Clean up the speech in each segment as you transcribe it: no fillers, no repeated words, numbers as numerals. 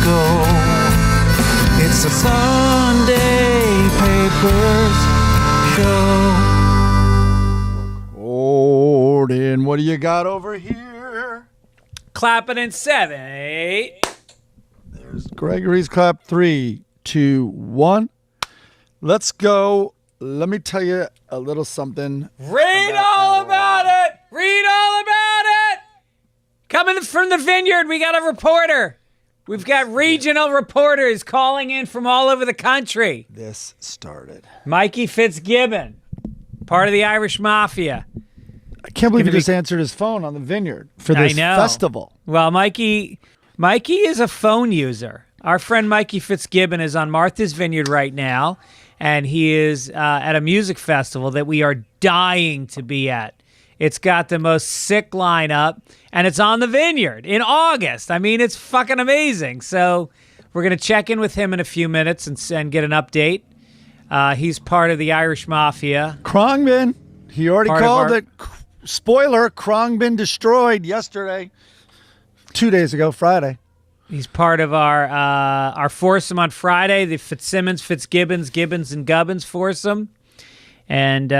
go. It's a Sunday Papers show. Gordon, what do you got over here? Clapping in 7, 8. There's Gregory's clap. 3, 2, 1. Let's go. Let me tell you a little something. Read all about it. Read all about it. Coming from the vineyard, we got a reporter. We've got regional reporters calling in from all over the country. This started. Mikey Fitzgibbon, part of the Irish Mafia. I can't believe he just answered his phone on the vineyard for this festival. Well, Mikey is a phone user. Our friend Mikey Fitzgibbon is on Martha's Vineyard right now, and he is at a music festival that we are dying to be at. It's got the most sick lineup, and it's on the vineyard in August. I mean, it's fucking amazing. So we're going to check in with him in a few minutes and get an update. He's part of the Irish Mafia. Khruangbin. He already called it. Spoiler, Khruangbin destroyed yesterday. 2 days ago, Friday. He's part of our foursome on Friday, the Fitzsimmons, Fitzgibbons, Gibbons, and Gubbins foursome. And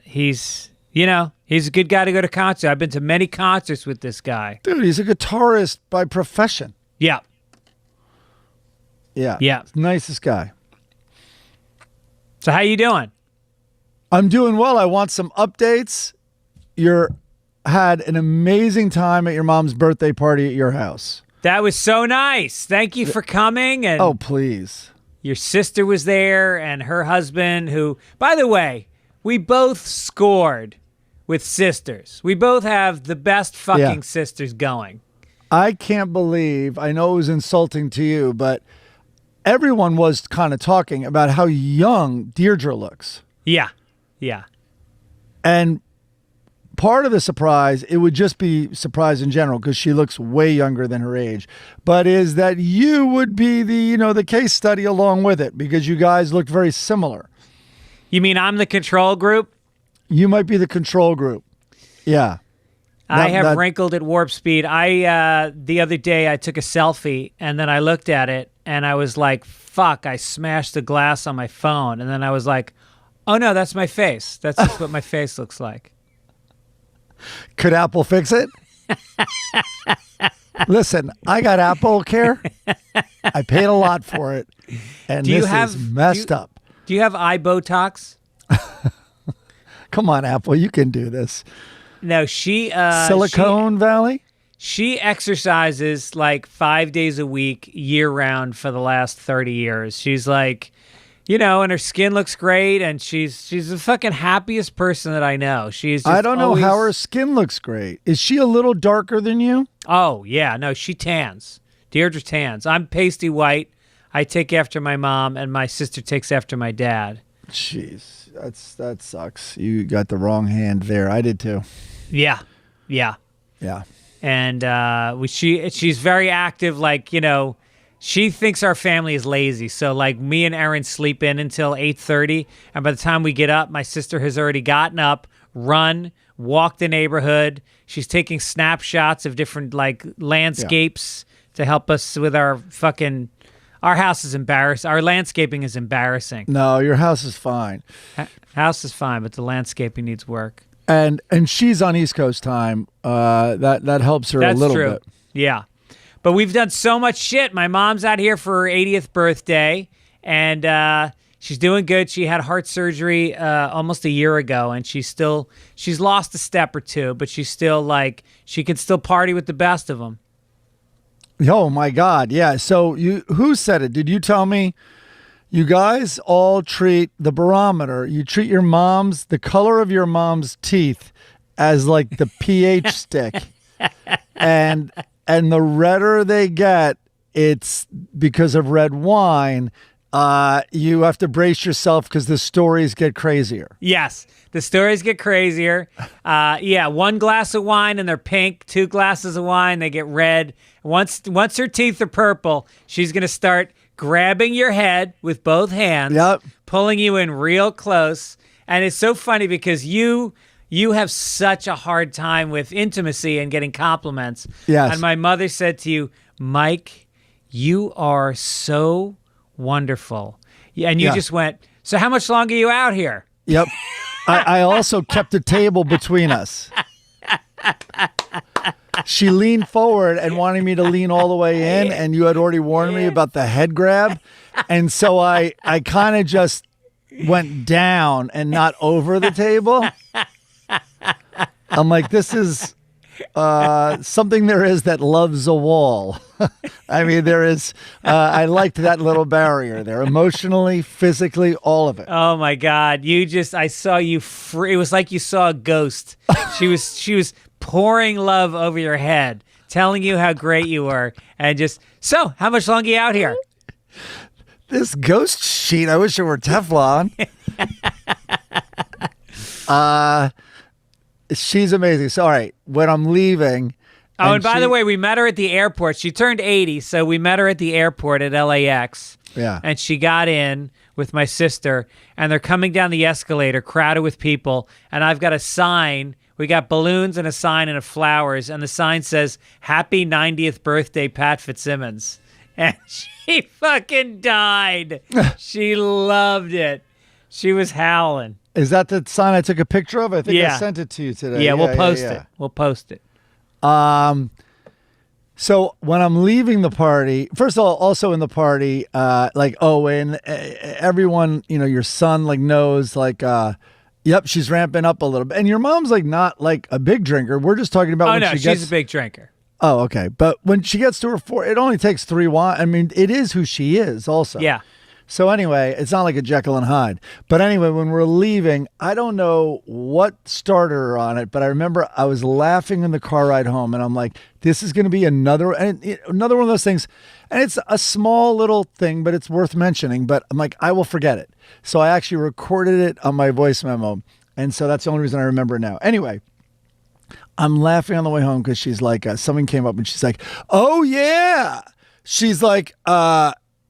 he's a good guy to go to concerts. I've been to many concerts with this guy. Dude, he's a guitarist by profession. Yeah. Yeah. Yeah. Nicest guy. So how you doing? I'm doing well. I want some updates. You had an amazing time at your mom's birthday party at your house. That was so nice. Thank you for coming. And oh, please. Your sister was there and her husband, who, by the way, we both scored with sisters. We both have the best fucking sisters going. I can't believe, I know it was insulting to you, but everyone was kind of talking about how young Deirdre looks. Yeah. Yeah. And part of the surprise, it would just be surprise in general because she looks way younger than her age, but is that you would be the case study along with it because you guys looked very similar. You mean I'm the control group? You might be the control group. Yeah. I have wrinkled at warp speed. The other day I took a selfie and then I looked at it and I was like, fuck, I smashed the glass on my phone. And then I was like, oh no, that's my face. That's just what my face looks like. Could Apple fix it? Listen, I got Apple Care. I paid a lot for it. And this is messed up. Do you have eye Botox? Come on, Apple. You can do this. No, Silicon Valley? She exercises like 5 days a week, year round for the last 30 years. She's like, and her skin looks great, and she's the fucking happiest person that I know. She's. I don't know how her skin looks great. Is she a little darker than you? Oh yeah, no, she tans. Deirdre tans. I'm pasty white. I take after my mom, and my sister takes after my dad. Jeez, that sucks. You got the wrong hand there. I did too. Yeah. And she's very active. Like she thinks our family is lazy. So like me and Erin sleep in until 8:30, and by the time we get up, my sister has already gotten up, run, walked the neighborhood. She's taking snapshots of different like landscapes to help us with our fucking. Our house is embarrassing. Our landscaping is embarrassing. No, your house is fine. House is fine, but the landscaping needs work. And she's on East Coast time. That helps her a little bit. Yeah. But we've done so much shit. My mom's out here for her 80th birthday, and she's doing good. She had heart surgery almost a year ago, and she's lost a step or two, but she's still like, she can still party with the best of them. Oh my God. Yeah. So who said it? Did you tell me? You guys all treat the barometer. You treat the color of your mom's teeth as like the pH stick. And the redder they get, it's because of red wine. You have to brace yourself because the stories get crazier. Yes, the stories get crazier. One glass of wine and they're pink. 2 glasses of wine, they get red. Once her teeth are purple, she's going to start grabbing your head with both hands, pulling you in real close. And it's so funny because you have such a hard time with intimacy and getting compliments. Yes. And my mother said to you, Mike, you are so wonderful. Yeah, and you Yeah. just went, so how much longer are you out here? Yep. I also kept a table between us. She leaned forward and wanted me to lean all the way in, and you had already warned me about the head grab. And so I kind of just went down and not over the table. I'm like, this is something there is that loves a wall. I mean, there is, I liked that little barrier there, emotionally, physically, all of it. Oh my God. I saw you it was like you saw a ghost. She was pouring love over your head, telling you how great you were. And just, so how much longer are you out here? This ghost sheet, I wish it were Teflon. She's amazing. So, all right, when I'm leaving. Oh, and by the way, we met her at the airport. She turned 80, so we met her at the airport at LAX. Yeah. And she got in with my sister, and they're coming down the escalator, crowded with people, and I've got a sign. We got balloons and a sign and flowers, and the sign says, "Happy 90th birthday, Pat Fitzsimmons." And she fucking died. She loved it. She was howling. Is that the sign I took a picture of? I think I Yeah. sent it to you today. Yeah, we'll post it. We'll post it. So when I'm leaving the party, first of all, also in the party, like Owen, everyone, your son like knows like, yep, she's ramping up a little bit. And your mom's like not like a big drinker. We're just talking about Oh, when no, she she's gets. a big drinker. Oh, okay. But when she gets to her four, it only takes 3 wine. I mean, it is who she is also. Yeah. So anyway, it's not like a Jekyll and Hyde. But anyway, when we're leaving, I don't know what started her on it, but I remember I was laughing in the car ride home, and I'm like, this is going to be another one of those things. And it's a small little thing, but it's worth mentioning. But I'm like, I will forget it. So I actually recorded it on my voice memo. And so that's the only reason I remember it now. Anyway, I'm laughing on the way home because she's like, something came up and she's like, oh, yeah. She's like,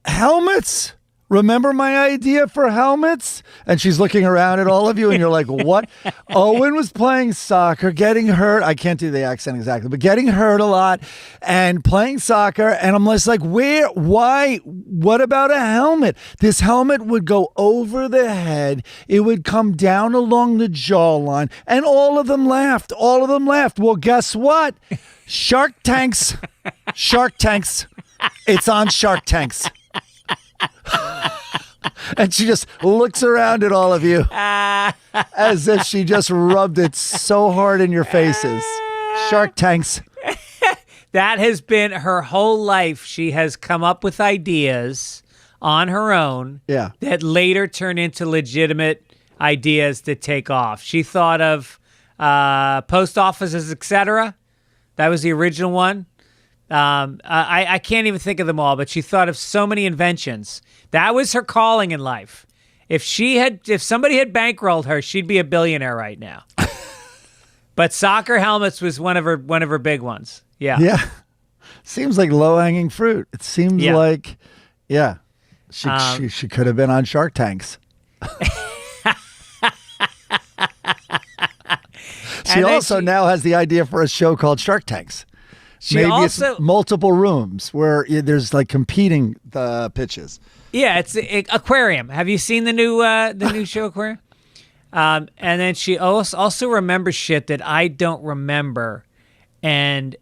helmets. Remember my idea for helmets? And she's looking around at all of you and you're like, what? Owen was playing soccer, getting hurt. I can't do the accent exactly, but getting hurt a lot and playing soccer. And I'm just like, where? Why? What about a helmet? This helmet would go over the head. It would come down along the jawline. And all of them laughed. All of them laughed. Well, guess what? Shark Tanks. Shark Tanks. It's on Shark Tanks. And she just looks around at all of you as if she just rubbed it so hard in your faces. Shark Tanks. That has been her whole life. She has come up with ideas on her own that later turn into legitimate ideas that take off. She thought of post offices, etc. That was the original one. I can't even think of them all, but she thought of so many inventions. That was her calling in life. If somebody had bankrolled her, she'd be a billionaire right now. But soccer helmets was one of her big ones. Yeah. Yeah. Seems like low-hanging fruit. It seems like, she could have been on Shark Tanks. She also now has the idea for a show called Shark Tanks. Maybe it's multiple rooms where there's like competing the pitches. Yeah, it's Aquarium. Have you seen the new show Aquarium? And then she also remembers shit that I don't remember, and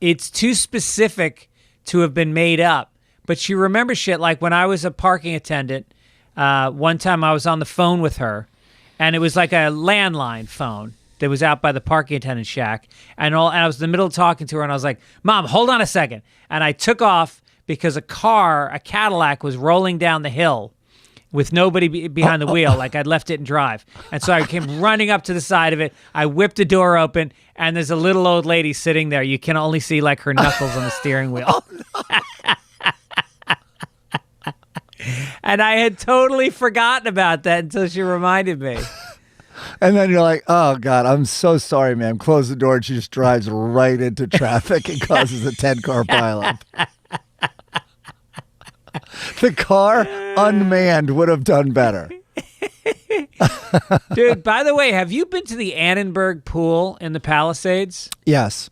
it's too specific to have been made up. But she remembers shit like when I was a parking attendant. One time I was on the phone with her, and it was like a landline phone that was out by the parking attendant shack. And I was in the middle of talking to her, and I was like, Mom, hold on a second. And I took off because a Cadillac, was rolling down the hill with nobody behind the wheel, like I'd left it in drive. And so I came running up to the side of it. I whipped the door open, and there's a little old lady sitting there. You can only see like her knuckles on the steering wheel. And I had totally forgotten about that until she reminded me. And then you're like, oh, God, I'm so sorry, ma'am. Close the door, and she just drives right into traffic and causes a 10-car pileup. The car, unmanned, would have done better. Dude, by the way, have you been to the Annenberg pool in the Palisades? Yes.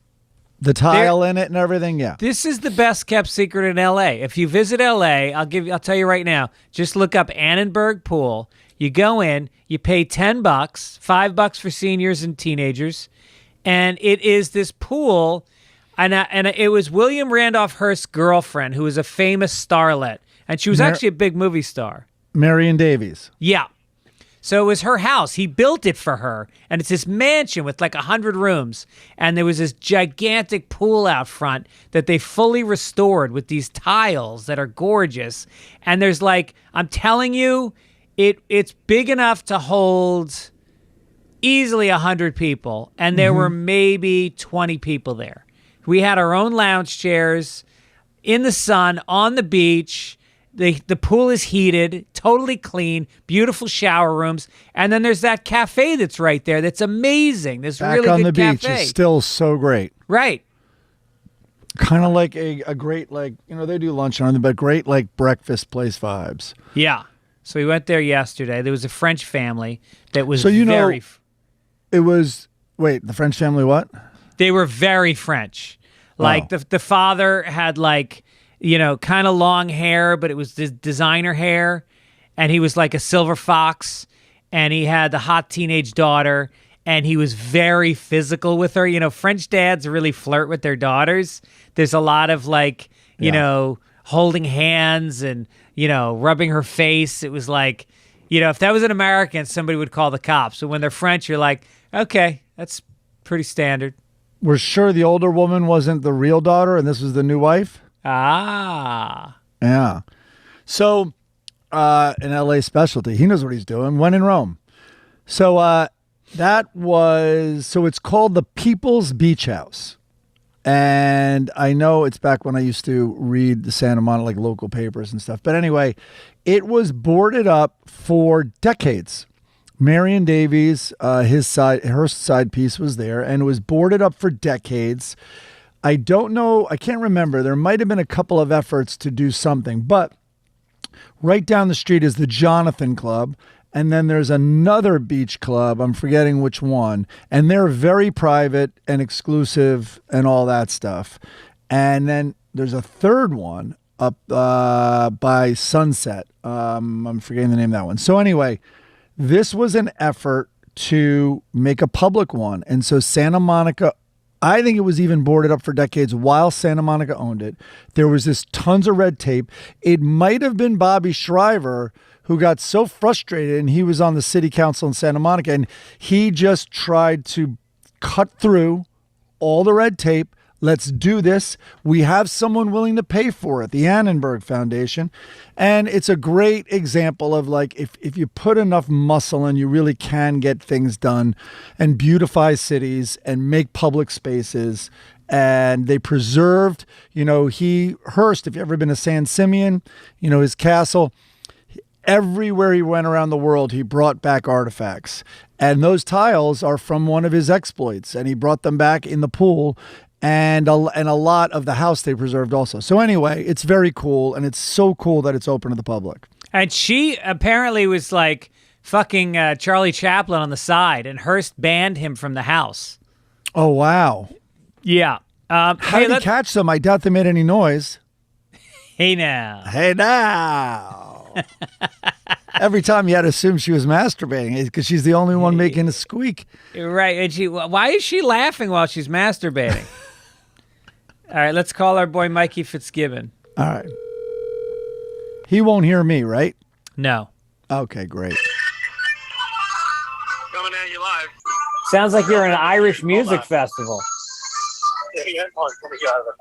The tile in it and everything, yeah. This is the best kept secret in LA. If you visit LA, I'll tell you right now, just look up Annenberg Pool. You go in, you pay $10, $5 for seniors and teenagers, and it is this pool, and it was William Randolph Hearst's girlfriend, who was a famous starlet, and she was actually a big movie star. Marion Davies. Yeah. So it was her house. He built it for her. And it's this mansion with like 100 rooms. And there was this gigantic pool out front that they fully restored with these tiles that are gorgeous. And there's like, I'm telling you, it's big enough to hold easily 100 people. And there were maybe 20 people there. We had our own lounge chairs in the sun on the beach. The pool is heated, totally clean, beautiful shower rooms, and then there's that cafe that's right there. That's amazing. This Back really on good the beach cafe. is still so great. Right. Kind of like a great, like, they do lunch on it, but great like breakfast place vibes. Yeah. So we went there yesterday. There was a French family that was So very. It was the French family what? They were very French. Like the father had like, kind of long hair, but it was designer hair. And he was like a silver fox. And he had the hot teenage daughter. And he was very physical with her. French dads really flirt with their daughters. There's a lot of like, holding hands and, rubbing her face. It was like, if that was an American, somebody would call the cops. So when they're French, you're like, okay, that's pretty standard. We're sure the older woman wasn't the real daughter and this was the new wife? Ah. Yeah. So, an LA specialty. He knows what he's doing. When in Rome. So, it's called the People's Beach House. And I know it's back when I used to read the Santa Monica, like local papers and stuff. But anyway, it was boarded up for decades. Marion Davies, her side piece was there, and it was boarded up for decades. I don't know. I can't remember. There might have been a couple of efforts to do something, but right down the street is the Jonathan Club. And then there's another beach club. I'm forgetting which one. And they're very private and exclusive and all that stuff. And then there's a third one up by Sunset. I'm forgetting the name of that one. So anyway, this was an effort to make a public one. And so Santa Monica, I think it was even boarded up for decades while Santa Monica owned it. There was this tons of red tape. It might have been Bobby Shriver who got so frustrated, and he was on the city council in Santa Monica, and he just tried to cut through all the red tape. Let's do this. We have someone willing to pay for it, the Annenberg Foundation. And it's a great example of like, if you put enough muscle in, you really can get things done and beautify cities and make public spaces. And they preserved, Hearst, if you've ever been to San Simeon, his castle, everywhere he went around the world, he brought back artifacts. And those tiles are from one of his exploits. And he brought them back in the pool. And a lot of the house they preserved also. So anyway, it's very cool. And it's so cool that it's open to the public. And she apparently was like fucking Charlie Chaplin on the side. And Hearst banned him from the house. Oh, wow. Yeah. How did he catch them? I doubt they made any noise. Hey now. Hey now. Every time you had to assume she was masturbating because she's the only one making a squeak. Right. And why is she laughing while she's masturbating? All right, let's call our boy Mikey Fitzgibbon. All right. He won't hear me, right? No. Okay, great. Coming at you live. Sounds like you're in an Irish music festival. Yeah, headphones coming out of it.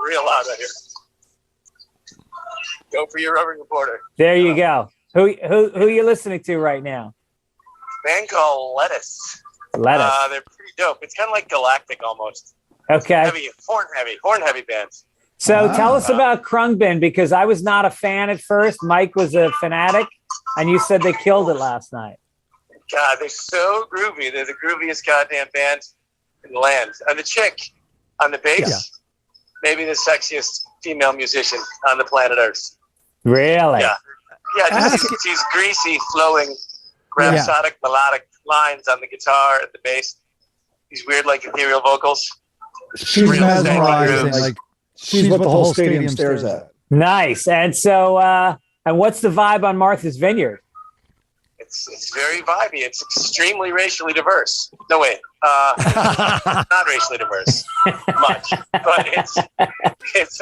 Real loud out here. Go for your Reverend Reporter. There you go. Who are you listening to right now? Band called Lettuce. Lettuce. They're pretty dope. It's kind of like Galactic almost. Okay. Horn heavy bands. So tell us about Krungbin, because I was not a fan at first. Mike was a fanatic, and you said they killed it last night. God, they're so groovy. They're the grooviest goddamn band in the land. And the chick on the bass, maybe the sexiest female musician on the planet Earth. Really? Yeah. These greasy, flowing, rhapsodic, melodic lines on the guitar and the bass. These weird, like, ethereal vocals. She's Real mesmerizing. estate. Like She's what the whole stadium stares at. Nice. And so, and what's the vibe on Martha's Vineyard? It's very vibey. It's extremely racially diverse. No, wait. Not racially diverse much, but it's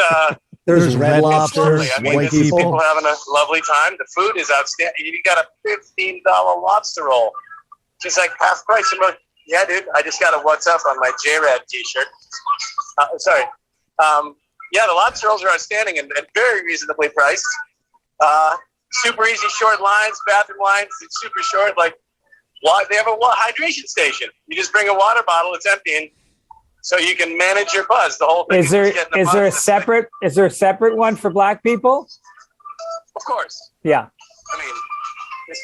There's red lobsters, lobsters, I mean, white this is people. people having a lovely time. The food is outstanding. You got a $15 lobster roll, just like half price. I'm like, yeah, dude. I just got a "What's Up" on my JRAD T-shirt. Sorry. Yeah, the lobster rolls are outstanding and very reasonably priced. Super easy, short lines, bathroom lines. It's super short. Like, they have a hydration station. You just bring a water bottle. It's emptying, so you can manage your buzz. The whole thing. Is there a separate one for black people? Of course. Yeah. I mean,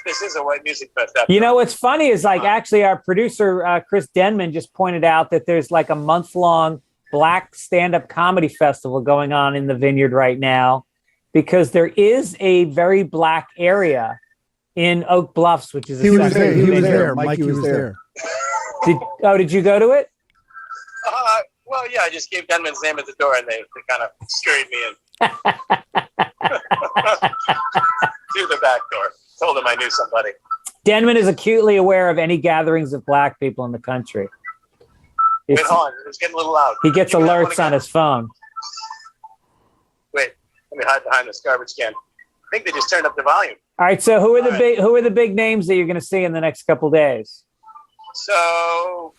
this is a white music fest. You know what's funny is like actually our producer Chris Denman just pointed out that there's like a month-long black stand-up comedy festival going on in the Vineyard right now, because there is a very black area in Oak Bluffs, which is he was there. essentially He the was Vineyard. there. Mikey was there. Did you go to it? Well, yeah, I just gave Denman's name at the door, and they kind of scurried me in through the back door. Told him I knew somebody. Denman is acutely aware of any gatherings of black people in the country. Wait, hold on. It's getting a little loud. He gets Give me that one alerts on again. his phone. Wait, let me hide behind this garbage can. I think they just turned up the volume. All right, so who are All the big names that you're going to see in the next couple days? So,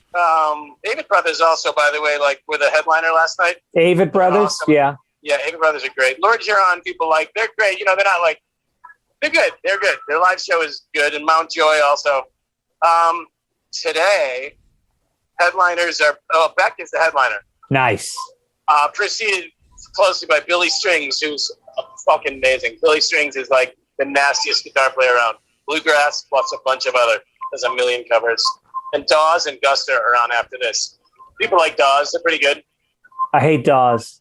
David Brothers also, by the way, like were the headliner last night. David Brothers, awesome. yeah. Yeah, David Brothers are great. Lord Huron, people like, they're great. You know, they're not like, they're good. They're good. Their live show is good. And Mount Joy also. Today, headliners are, Beck is the headliner. Nice. Preceded closely by Billy Strings, who's fucking amazing. Billy Strings is like the nastiest guitar player around. Bluegrass plus a bunch of other. There's a million covers. And Dawes and Guster are on after this. People like Dawes. They're pretty good. I hate Dawes.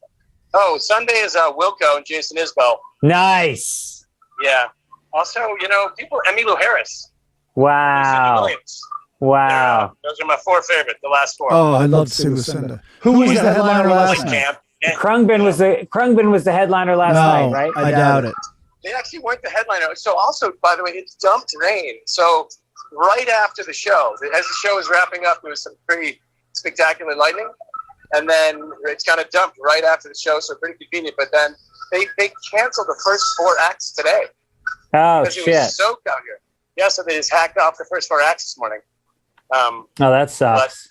Oh, Sunday is Wilco and Jason Isbell. Nice. Yeah. Also, you know, Emmylou Harris. Wow. Williams. Wow. Those are my four favorite, the last four. Oh, I love Sue Lucinda. Who was the headliner last Like night? Camp. And Krungben was the headliner last night, right? I doubt it. they actually weren't the headliner. So also, by the way, it's dumped rain. So right after the show, as the show was wrapping up, there was some pretty spectacular lightning. And then it's kind of dumped right after the show, so pretty convenient. But then they canceled the first 4 acts today. Oh, because shit. it was soaked out here. Yeah, so they just hacked off the first 4 acts this morning. Oh, that sucks.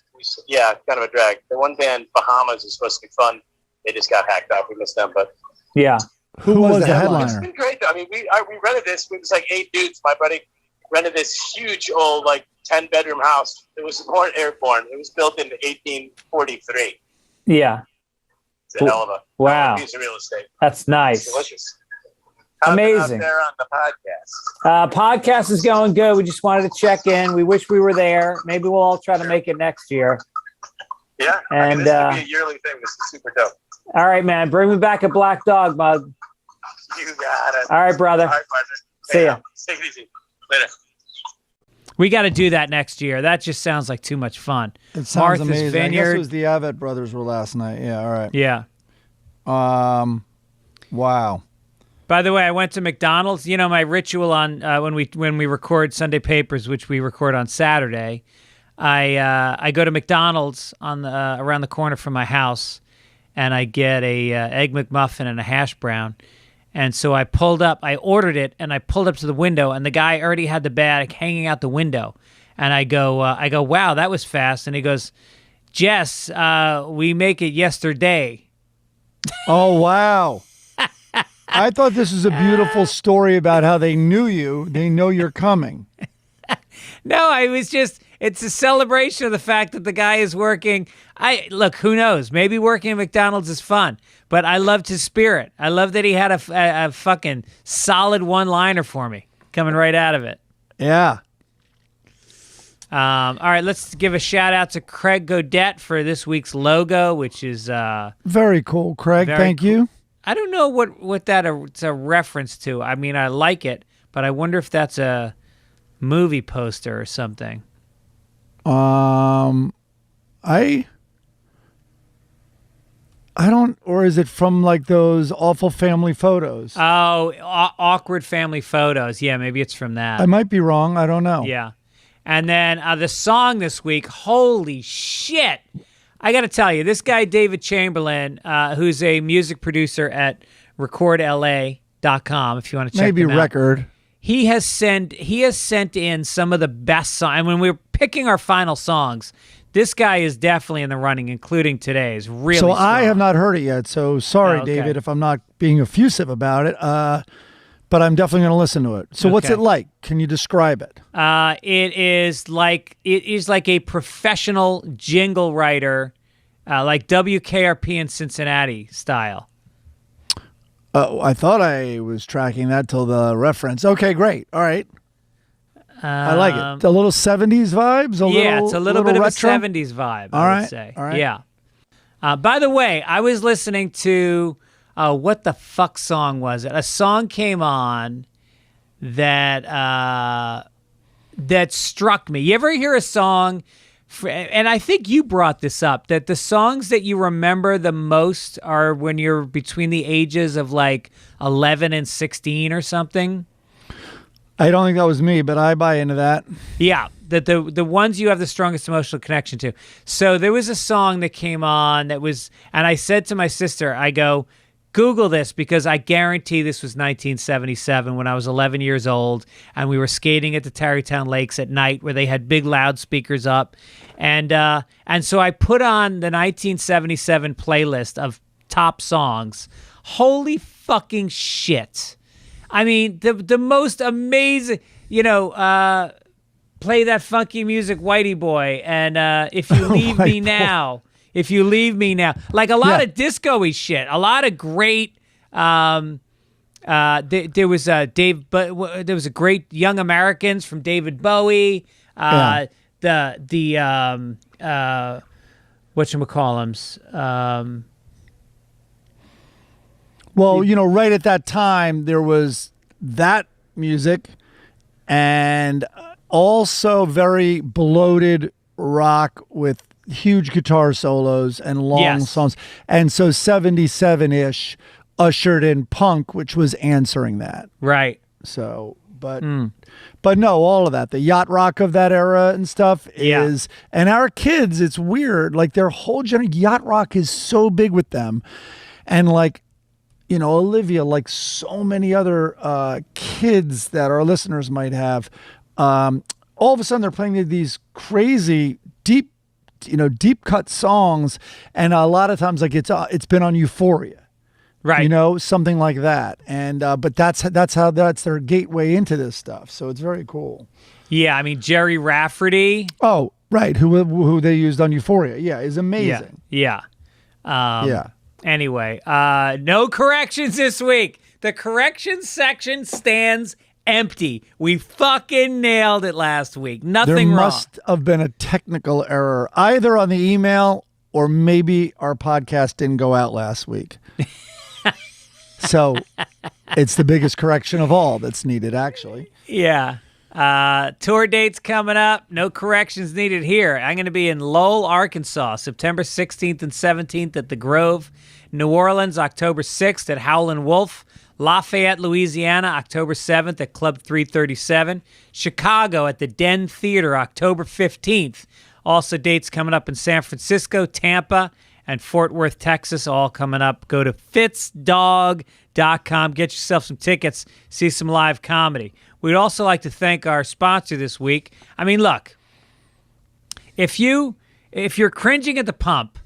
Yeah, kind of a drag. The one band, Bahamas, is supposed to be fun. They just got hacked off. We missed them, but Yeah. Who was the it's headliner? been great. Though. I mean, we rented this. It was like 8 dudes. My buddy rented this huge old 10-bedroom house. It was airborne. It was built in 1843. Yeah. It's a hell of a Wow. piece of real estate. That's It's nice. delicious. How's it Amazing. out there on the podcast. Podcast is going good. We just wanted to check in. We wish we were there. Maybe we'll all try to make it next year. Yeah, I And, mean, this could be a yearly thing. This is super dope. All right, man. Bring me back a black dog mug. You got it. All right, brother. All right, partner. See ya. Take it easy. Later. We got to do that next year. That just sounds like too much fun. It sounds Martha's amazing. I guess Vineyard. it was the Avett brothers were last night. Yeah, all right. Yeah. Wow. By the way, I went to McDonald's. You know, my ritual on when we record Sunday Papers, which we record on Saturday, I go to McDonald's on the around the corner from my house, and I get a egg McMuffin and a hash brown. And so I ordered it, and I pulled up to the window, and the guy already had the bag hanging out the window. And I go, wow, that was fast. And he goes, Jess, we make it yesterday. Oh, wow. I thought this was a beautiful story about how they knew you. They know you're coming. No, it's a celebration of the fact that the guy is working. Look, who knows? Maybe working at McDonald's is fun, but I loved his spirit. I love that he had a fucking solid one-liner for me coming right out of it. Yeah. All right, let's give a shout out to Craig Godet for this week's logo, which is Very cool, Craig. Very Thank you. I don't know what it's a reference to. I mean, I like it, but I wonder if that's a movie poster or something. I I don't, or is it from like those awful family photos? Oh, awkward family photos. Yeah, maybe it's from that. I might be wrong. I don't know. Yeah. And then the song this week, holy shit. I got to tell you, this guy, David Chamberlain, who's a music producer at recordla.com, if you want to check Maybe him out. record. He has sent in some of the best songs. And when we were picking our final songs, this guy is definitely in the running, including today's. Really So strong. I have not heard it yet. So sorry, Oh, okay. David, if I'm not being effusive about it. But I'm definitely going to listen to it. So what's Okay. it like? Can you describe it? It is like a professional jingle writer, like WKRP in Cincinnati style. I thought I was tracking that till the reference. Okay, great. All right. I like it. A little 70s vibes? It's a little bit retro? of a 70s vibe, All I right, would say. all right. Yeah. By the way, I was listening to, what the fuck song was it? A song came on that struck me. You ever hear a song, and I think you brought this up, that the songs that you remember the most are when you're between the ages of like 11 and 16 or something? I don't think that was me, but I buy into that. Yeah, that the ones you have the strongest emotional connection to. So there was a song that came on that was, and I said to my sister, I go, Google this, because I guarantee this was 1977 when I was 11 years old and we were skating at the Tarrytown Lakes at night where they had big loudspeakers up. And so I put on the 1977 playlist of top songs. Holy fucking shit. I mean, the most amazing, play that funky music, Whitey Boy, and If You Leave Me Now. If You Leave Me Now. Like a lot of disco-y shit. A lot of great there was a great Young Americans from David Bowie. The whatchamacallums. Well, right at that time, there was that music and also very bloated rock with huge guitar solos and long songs. And so 77-ish ushered in punk, which was answering that. Right. So, but no, all of that, the yacht rock of that era and stuff is, and our kids, it's weird. Like their whole yacht rock is so big with them. And like, Olivia, like so many other kids that our listeners might have, all of a sudden they're playing these crazy deep cut songs, and a lot of times like it's been on Euphoria, right? Something like that, and but that's their gateway into this stuff. So it's very cool. Yeah, I mean Jerry Rafferty. Oh, right, who they used on Euphoria? Is amazing. Yeah. Anyway, no corrections this week. The corrections section stands empty. We fucking nailed it last week. Nothing there wrong. Must have been a technical error either on the email or maybe our podcast didn't go out last week. So it's the biggest correction of all that's needed, actually. Yeah. Tour dates coming up. No corrections needed here. I'm going to be in Lowell, Arkansas, September 16th and 17th at the Grove. New Orleans, October 6th at Howlin' Wolf. Lafayette, Louisiana, October 7th at Club 337. Chicago at the Den Theater, October 15th. Also dates coming up in San Francisco, Tampa, and Fort Worth, Texas, all coming up. Go to fitzdog.com. Get yourself some tickets. See some live comedy. We'd also like to thank our sponsor this week. I mean, look, if you're cringing at the pump,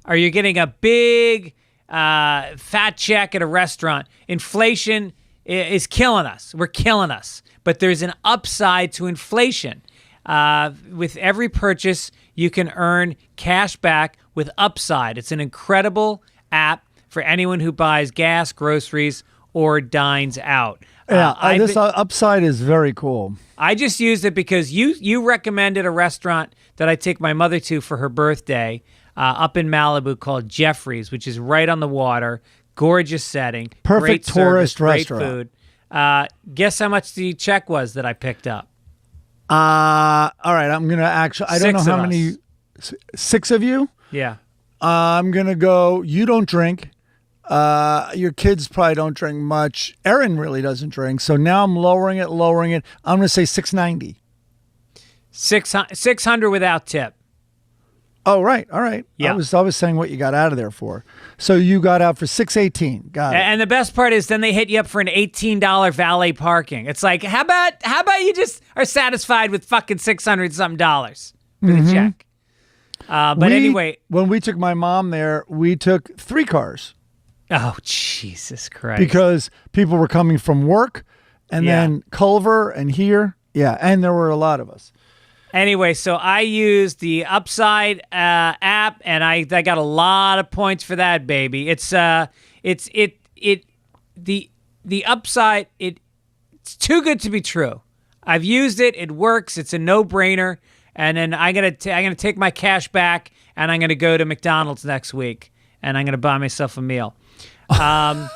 or you're getting a big fat check at a restaurant, inflation is killing us. We're killing us. But there's an upside to inflation. With every purchase, you can earn cash back with Upside. It's an incredible app for anyone who buys gas, groceries, or dines out. This Upside is very cool. I just used it because you recommended a restaurant that I take my mother to for her birthday up in Malibu called Jeffrey's, which is right on the water. Gorgeous setting. Perfect great tourist service, restaurant. Great food. Guess how much the check was that I picked up? All right, I'm going to actually, I don't know how many, 6 of you? Yeah. I'm going to go, you don't drink. Your kids probably don't drink much. Erin really doesn't drink. So now I'm lowering it. I'm going to say $6.90. 600 without tip. Oh, right. All right. Yeah. I was saying what you got out of there for. So you got out for $6.18. Got it. And the best part is then they hit you up for an $18 valet parking. It's like, how about you just are satisfied with fucking $600 dollars for the check? But anyway, when we took my mom there, we took 3 cars. Oh, Jesus Christ. Because people were coming from work and then Culver and here. Yeah. And there were a lot of us. Anyway, so I used the Upside app, and I got a lot of points for that, baby. The Upside. It's too good to be true. I've used it. It works. It's a no-brainer. And then I'm gonna take my cash back, and I'm gonna go to McDonald's next week, and I'm gonna buy myself a meal. To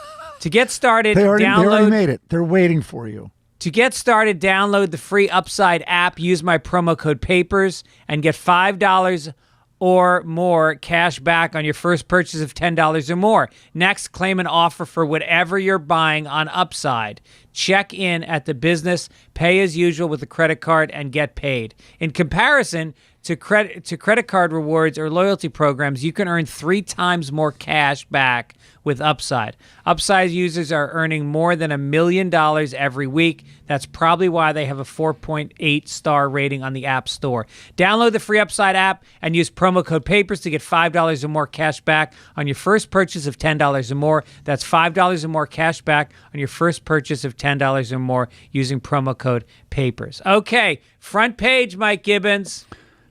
get started, they already made it. They're waiting for you. To get started, download the free Upside app, use my promo code PAPERS, and get $5 or more cash back on your first purchase of $10 or more. Next, claim an offer for whatever you're buying on Upside. Check in at the business, pay as usual with a credit card, and get paid. In comparison to credit card rewards or loyalty programs, you can earn 3 times more cash back with Upside. Upside users are earning more than $1 million every week. That's probably why they have a 4.8 star rating on the App Store. Download the free Upside app and use promo code PAPERS to get $5 or more cash back on your first purchase of $10 or more. That's $5 or more cash back on your first purchase of $10 or more using promo code PAPERS. Okay, front page, Mike Gibbons.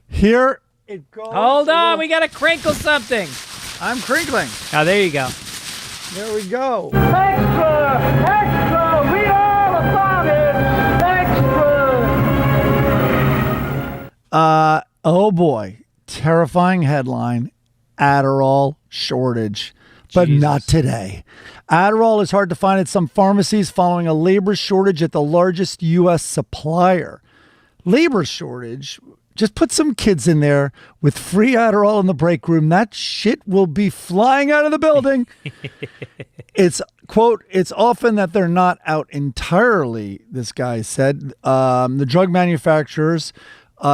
Here it goes. Hold on, we got to crinkle something. I'm crinkling. Oh, there you go. There we go. Extra! Extra! Read all about it! Extra! Oh boy. Terrifying headline. Adderall shortage. But not today. Adderall is hard to find at some pharmacies following a labor shortage at the largest U.S. supplier. Labor shortage? Just put some kids in there with free Adderall in the break room. That shit will be flying out of the building. It's, quote, it's often that they're not out entirely, this guy said. The drug manufacturers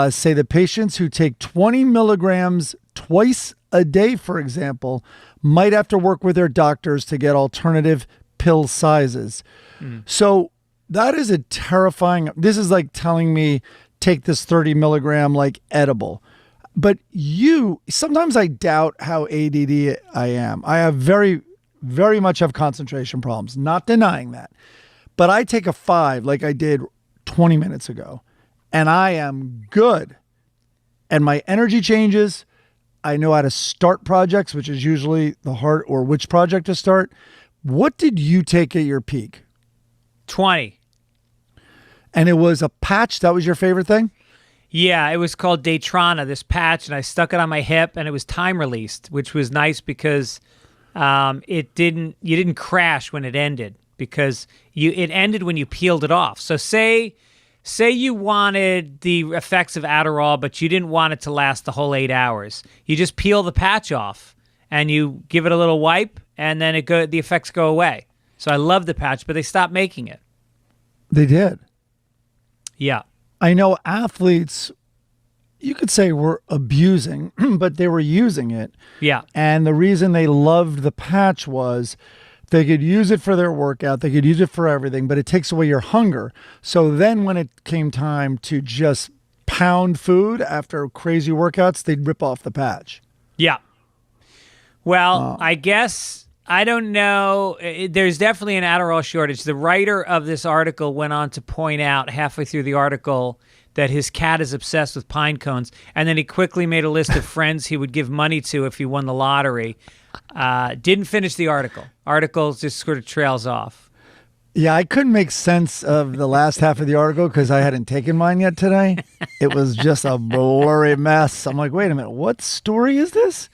say that patients who take 20 milligrams twice a day, for example, might have to work with their doctors to get alternative pill sizes. So that is a terrifying, this is like telling me, take this 30 milligram like edible. But sometimes I doubt how ADD I am. I have very, very much have concentration problems, not denying that. But I take a 5 like I did 20 minutes ago, and I am good. And my energy changes. I know how to start projects, which is usually the hard, or which project to start. What did you take at your peak? 20. And it was a patch. That was your favorite thing? Yeah, it was called Daytrana, this patch, and I stuck it on my hip, and it was time released, which was nice because you didn't crash when it ended, because it ended when you peeled it off. So say you wanted the effects of Adderall, but you didn't want it to last the whole 8 hours. You just peel the patch off, and you give it a little wipe, and then the effects go away. So I love the patch, but they stopped making it. They did. Yeah. I know athletes, you could say, were abusing, but they were using it. Yeah. And the reason they loved the patch was they could use it for their workout. They could use it for everything, but it takes away your hunger. So then when it came time to just pound food after crazy workouts, they'd rip off the patch. Yeah. Well, I guess... I don't know. There's definitely an Adderall shortage. The writer of this article went on to point out halfway through the article that his cat is obsessed with pine cones, and then he quickly made a list of friends he would give money to if he won the lottery. Didn't finish the article. Article just sort of trails off. Yeah, I couldn't make sense of the last half of the article because I hadn't taken mine yet today. It was just a blurry mess. I'm like, wait a minute, what story is this?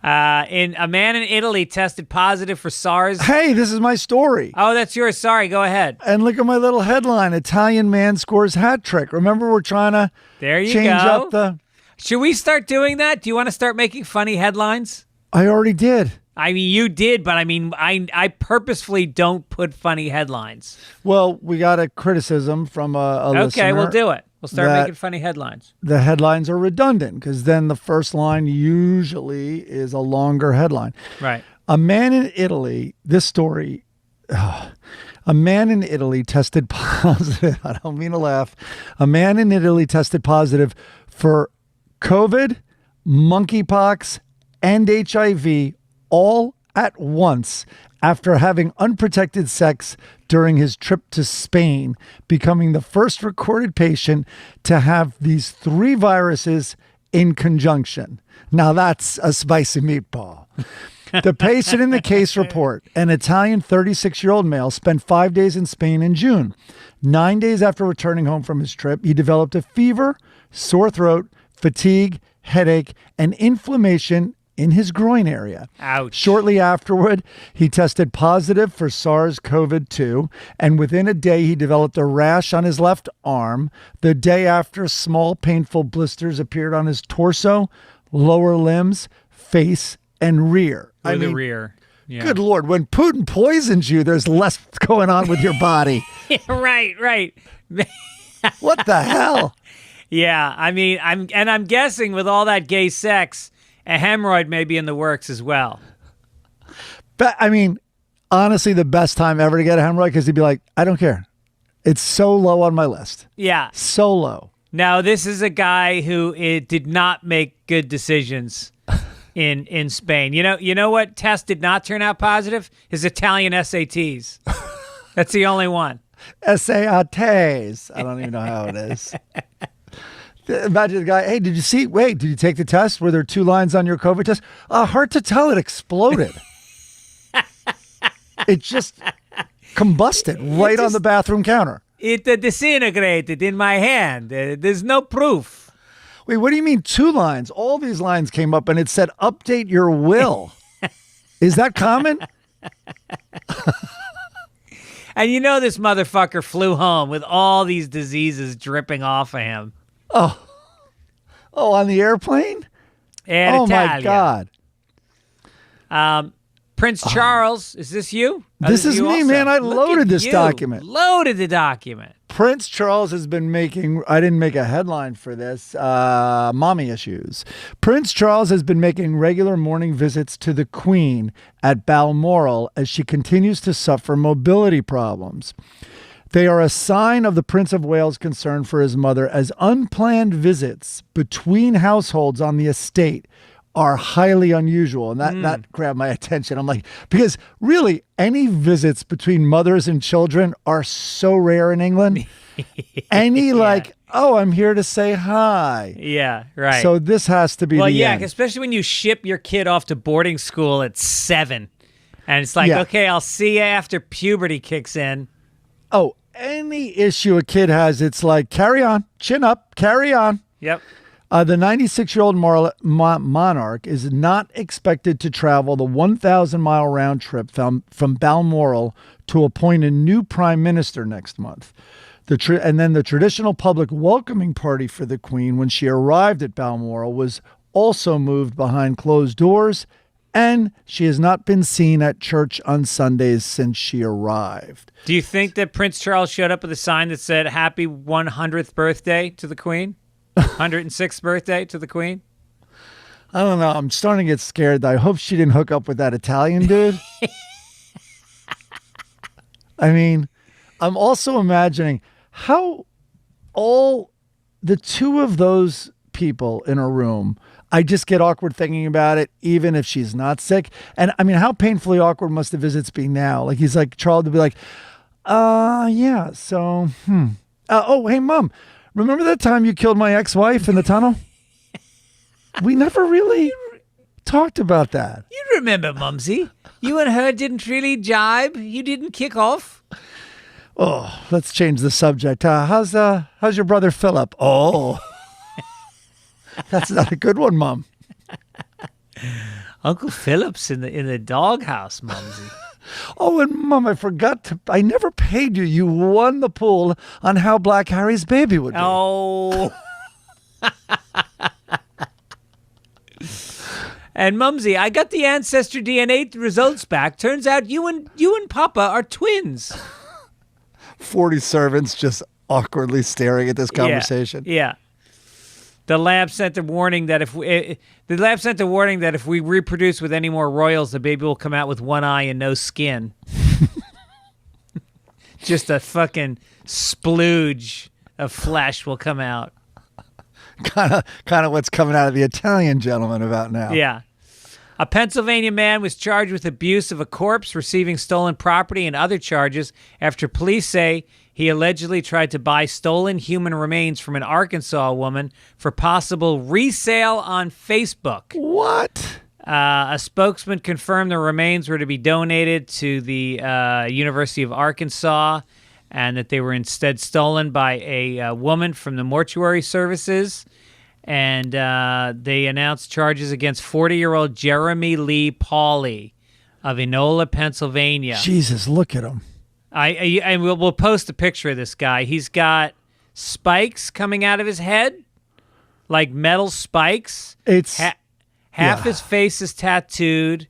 A man in Italy tested positive for SARS. Hey, this is my story. Oh, that's yours. Sorry, go ahead. And look at my little headline: Italian man scores hat trick. Remember, we're trying to there you change go. up the. Should we start doing that? Do you want to start making funny headlines? I already did. I mean, you did, but I mean, I purposefully don't put funny headlines. Well, we got a criticism from a listener. Okay, we'll do it. We'll start that making funny headlines. The headlines are redundant because then the first line usually is a longer headline. Right. A man in Italy, this story, a man in Italy tested positive. I don't mean to laugh. A man in Italy tested positive for COVID, monkeypox, and HIV all at once after having unprotected sex during his trip to Spain, becoming the first recorded patient to have these 3 viruses in conjunction. Now that's a spicy meatball. The patient in the case report, an Italian 36-year-old male, spent 5 days in Spain in June. 9 days after returning home from his trip, he developed a fever, sore throat, fatigue, headache, and inflammation in his groin area. Ouch. Shortly afterward, he tested positive for SARS-CoV-2, and within a day, he developed a rash on his left arm. The day after, small, painful blisters appeared on his torso, lower limbs, face, and rear. The rear. Yeah. Good Lord, when Putin poisons you, there's less going on with your body. Right. What the hell? Yeah, I mean, I'm guessing with all that gay sex, a hemorrhoid may be in the works as well. But I mean, honestly, the best time ever to get a hemorrhoid because he'd be like, I don't care. It's so low on my list. Yeah. So low. Now, this is a guy who did not make good decisions in Spain. You know what test did not turn out positive? His Italian SATs. That's the only one. SATs. I don't even know how it is. Imagine the guy, hey, did you take the test? Were there 2 lines on your COVID test? Hard to tell. It exploded. It just combusted right on the bathroom counter. It disintegrated in my hand. There's no proof. Wait, what do you mean 2 lines? All these lines came up and it said, update your will. Is that common? And this motherfucker flew home with all these diseases dripping off of him. Oh, on the airplane? And oh, Italian. my God. Prince Charles, is this you? This is you me, also? man. I Look loaded at this you. document. Loaded the document. Prince Charles has been making, I didn't make a headline for this, mommy issues. Prince Charles has been making regular morning visits to the Queen at Balmoral as she continues to suffer mobility problems. They are a sign of the Prince of Wales' concern for his mother, as unplanned visits between households on the estate are highly unusual. And that grabbed my attention. I'm like, because really any visits between mothers and children are so rare in England. Oh, I'm here to say hi. Yeah, right. So this has to be the end. Especially when you ship your kid off to boarding school at 7. And it's like, okay, I'll see you after puberty kicks in. Oh, any issue a kid has, it's like, carry on, chin up, carry on. Yep. The 96-year-old monarch is not expected to travel the 1,000-mile round trip from Balmoral to appoint a new prime minister next month. And then the traditional public welcoming party for the Queen when she arrived at Balmoral was also moved behind closed doors, and she has not been seen at church on Sundays since she arrived. Do you think that Prince Charles showed up with a sign that said happy 100th birthday to the Queen? 106th birthday to the Queen? I don't know. I'm starting to get scared. I hope she didn't hook up with that Italian dude. I mean, I'm also imagining how all the 2 of those people in a room, I just get awkward thinking about it, even if she's not sick. And I mean, how painfully awkward must the visits be now? Like, he's like, Charles would be like, yeah, so, oh, hey, Mom, remember that time you killed my ex-wife in the tunnel? We never really talked about that. You remember, Mumsy. You and her didn't really jibe. You didn't kick off. Oh, let's change the subject. How's your brother Philip? Oh, that's not a good one, Mom. Uncle Philip's in the doghouse, Mumsy. Oh, and Mom, I never paid you. You won the pool on how Black Harry's baby would be. Oh. And Mumsy, I got the ancestor DNA results back. Turns out you and Papa are twins. 40 servants just awkwardly staring at this conversation. Yeah. The lab sent a warning that if we reproduce with any more royals, the baby will come out with one eye and no skin. Just a fucking splooge of flesh will come out. Kind of what's coming out of the Italian gentleman about now. Yeah. A Pennsylvania man was charged with abuse of a corpse, receiving stolen property, and other charges after police say he allegedly tried to buy stolen human remains from an Arkansas woman for possible resale on Facebook. What? A spokesman confirmed the remains were to be donated to the University of Arkansas and that they were instead stolen by a woman from the mortuary services. And they announced charges against 40-year-old Jeremy Lee Pauley of Enola, Pennsylvania. Jesus, look at him. We'll post a picture of this guy. He's got spikes coming out of his head, like metal spikes. It's half his face is tattooed.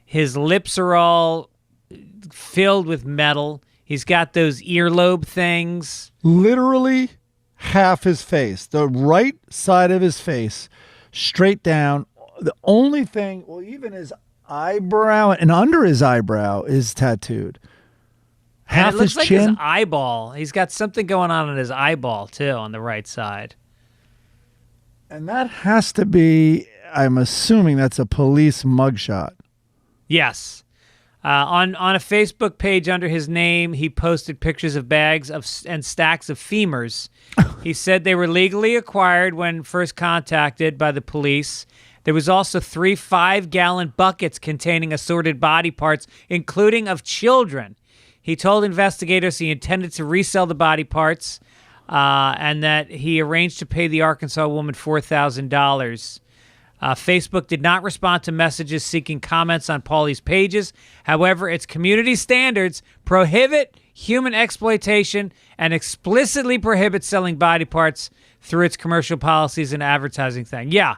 His lips are all filled with metal. He's got those earlobe things. Literally half his face, the right side of his face, straight down. The only thing, well, even his eyebrow and under his eyebrow is tattooed. Half and it looks his like chin. his eyeball. He's got something going on his eyeball, too, on the right side. And that has to be, I'm assuming that's a police mugshot. Yes. On a Facebook page under his name, he posted pictures of bags and stacks of femurs. He said they were legally acquired when first contacted by the police. There was also 3 5-gallon buckets containing assorted body parts, including of children. He told investigators he intended to resell the body parts and that he arranged to pay the Arkansas woman $4,000. Facebook did not respond to messages seeking comments on Pauley's pages. However, its community standards prohibit human exploitation and explicitly prohibit selling body parts through its commercial policies and advertising thing. Yeah.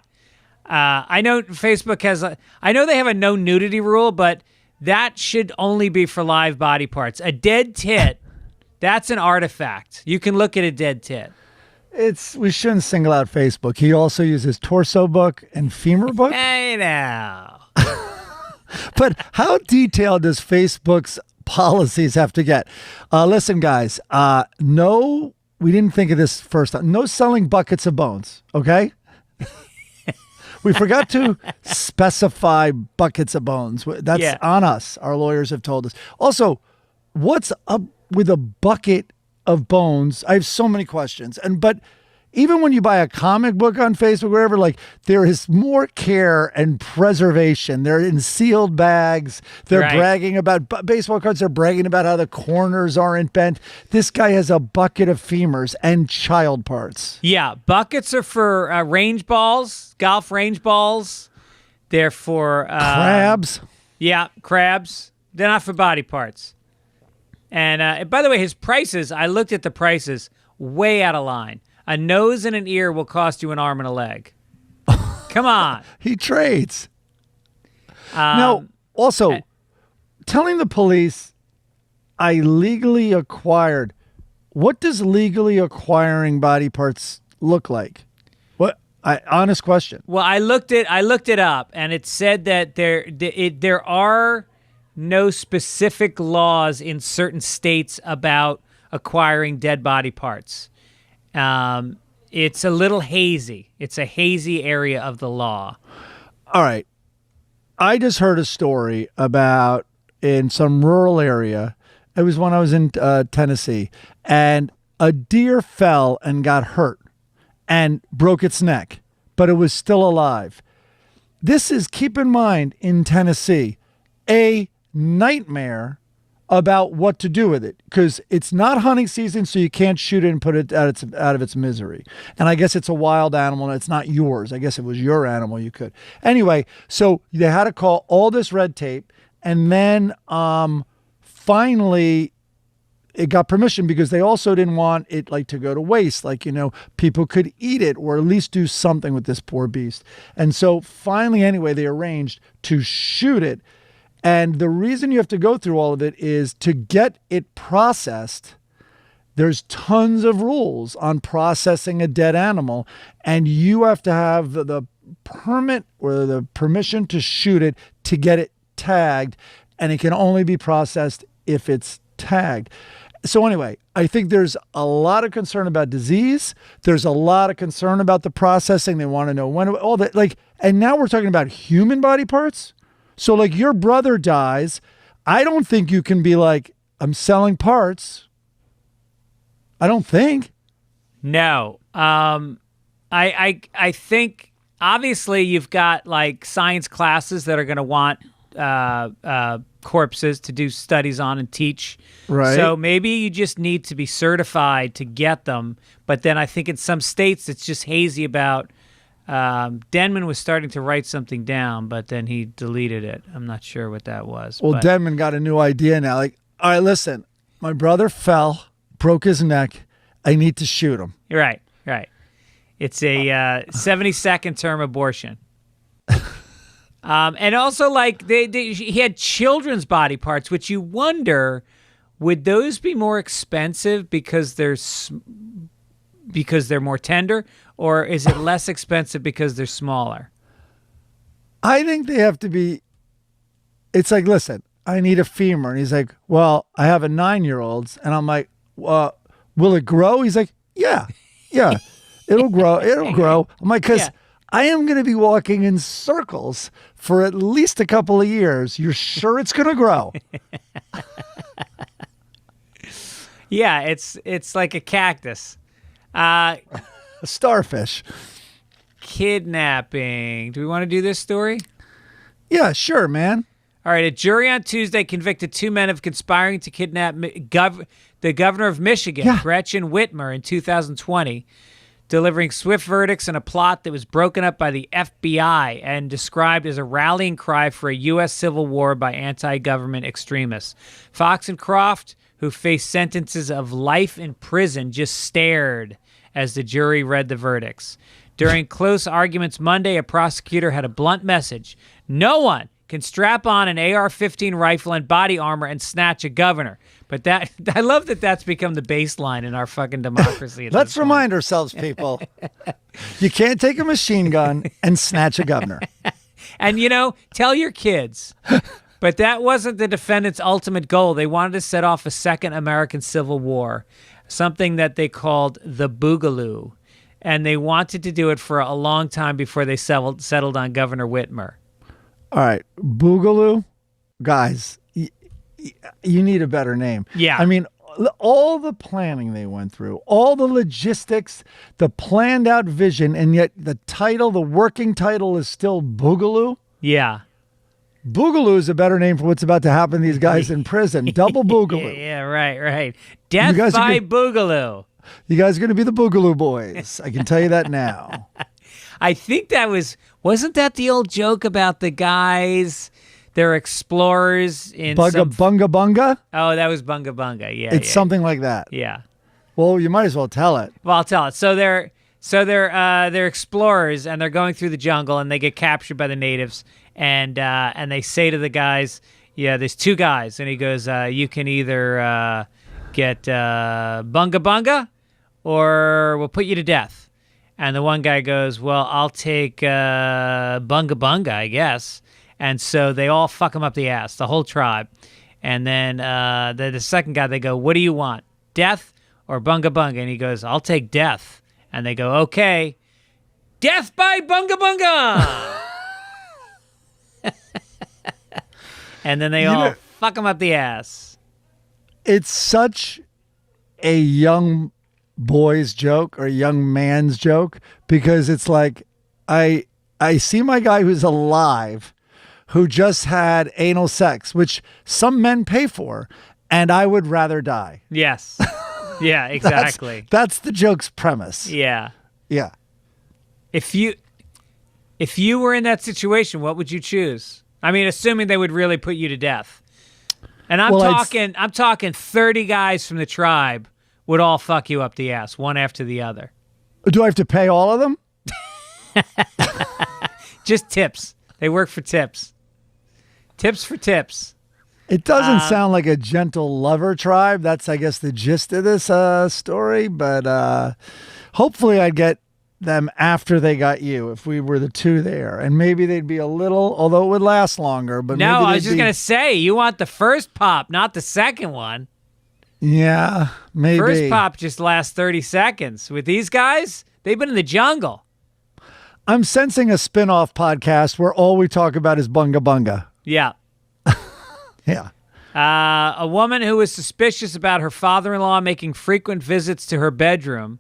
I know Facebook has I know they have a no nudity rule, but that should only be for live body parts. A dead tit, that's an artifact. You can look at a dead tit. We shouldn't single out Facebook. He also uses torso book and femur book. Hey now. But how detailed does Facebook's policies have to get? Listen, guys, no, we didn't think of this first time. No selling buckets of bones, okay? We forgot to specify buckets of bones. That's on us. Our lawyers have told us. Also, what's up with a bucket of bones? I have so many questions. But even when you buy a comic book on Facebook, wherever, like, there is more care and preservation. They're in sealed bags. They're bragging about baseball cards. They're bragging about how the corners aren't bent. This guy has a bucket of femurs and child parts. Yeah, buckets are for range balls, golf range balls. They're for crabs. Yeah, crabs. They're not for body parts. And by the way, his prices, I looked at the prices, way out of line. A nose and an ear will cost you an arm and a leg. Come on. He trades. Now, also, telling the police I legally acquired, what does legally acquiring body parts look like? Honest question. Well, I looked it up, and it said that there are no specific laws in certain states about acquiring dead body parts. It's a little hazy. It's a hazy area of the law. All right. I just heard a story about in some rural area. It was when I was in Tennessee, and a deer fell and got hurt and broke its neck, but it was still alive. This is, keep in mind, in Tennessee, a nightmare about what to do with it, because it's not hunting season, so you can't shoot it and put it out of its misery. And I guess it's a wild animal and it's not yours. I guess it was your animal, you could. Anyway, so they had to call all this red tape, and then finally it got permission because they also didn't want it like to go to waste. Like, people could eat it or at least do something with this poor beast. And so finally, anyway, they arranged to shoot it. And the reason you have to go through all of it is to get it processed. There's tons of rules on processing a dead animal, and you have to have the permit or the permission to shoot it to get it tagged, and it can only be processed if it's tagged. So anyway, I think there's a lot of concern about disease. There's a lot of concern about the processing. They want to know when, all that, and now we're talking about human body parts. So like your brother dies. I don't think you can be like, I'm selling parts. I don't think. No. I think obviously you've got like science classes that are going to want corpses to do studies on and teach. Right. So maybe you just need to be certified to get them. But then I think in some states it's just hazy about. Denman was starting to write something down, but then he deleted it. I'm not sure what that was. Well, but Denman got a new idea now. Like, all right, listen, my brother fell, broke his neck. I need to shoot him. Right. It's a 72nd term abortion. And also, like, he had children's body parts, which you wonder, would those be more expensive because they're more tender, or is it less expensive because they're smaller? I think they have to be. It's like, listen, I need a femur. And he's like, well, I have a 9-year-old. And I'm like, will it grow? He's like, yeah, it'll grow. It'll grow. I'm like, because I am going to be walking in circles for at least a couple of years. You're sure it's going to grow? Yeah, it's like a cactus. A starfish. Kidnapping. Do we want to do this story? Yeah, sure, man. All right. A jury on Tuesday convicted 2 men of conspiring to kidnap the governor of Michigan, Gretchen Whitmer, in 2020, delivering swift verdicts in a plot that was broken up by the FBI and described as a rallying cry for a U.S. civil war by anti-government extremists. Fox and Croft, who faced sentences of life in prison, just stared as the jury read the verdicts. During close arguments Monday, a prosecutor had a blunt message. No one can strap on an AR-15 rifle and body armor and snatch a governor. But I love that that's become the baseline in our fucking democracy. Let's remind ourselves, people, you can't take a machine gun and snatch a governor. And, tell your kids. But that wasn't the defendant's ultimate goal. They wanted to set off a second American Civil War, something that they called the Boogaloo. And they wanted to do it for a long time before they settled on Governor Whitmer. All right. Boogaloo? Guys, you need a better name. Yeah. I mean, all the planning they went through, all the logistics, the planned out vision, and yet the working title is still Boogaloo? Yeah. Boogaloo is a better name for what's about to happen to these guys in prison. Double Boogaloo. Yeah, right. Death by Boogaloo. You guys are going to be the Boogaloo Boys. I can tell you that now. I think wasn't that the old joke about the guys, they're explorers in Bunga Bunga? Oh, that was Bunga Bunga. Yeah. It's something like that. Yeah. Well, you might as well tell it. Well, I'll tell it. So they're explorers and they're going through the jungle and they get captured by the natives and they say to the guys, yeah, there's 2 guys, and he goes, you can either get Bunga Bunga or we'll put you to death. And the one guy goes, well, I'll take Bunga Bunga, I guess. And so they all fuck him up the ass, the whole tribe. And then the second guy, they go, what do you want, death or Bunga Bunga? And he goes, I'll take death. And they go, okay, death by Bunga Bunga. And then they all fuck him up the ass. It's such a young boy's joke or a young man's joke because it's like I see my guy who's alive who just had anal sex, which some men pay for, and I would rather die. Yes. Yeah, exactly. That's the joke's premise. Yeah. Yeah. If you were in that situation, what would you choose? I mean, assuming they would really put you to death. And I'm Well, I'm talking 30 guys from the tribe would all fuck you up the ass, one after the other. Do I have to pay all of them? Just tips. They work for tips. Tips for tips. It doesn't sound like a gentle lover tribe. That's, I guess, the gist of this story. But hopefully I'd get them after they got you if we were the two there. And maybe they'd be a little, although it would last longer. But No, maybe I was just going to say, you want the first pop, not the second one. Yeah, maybe. First pop just lasts 30 seconds. With these guys, they've been in the jungle. I'm sensing a spin-off podcast where all we talk about is bunga bunga. Yeah. Yeah. A woman who was suspicious about her father-in-law making frequent visits to her bedroom.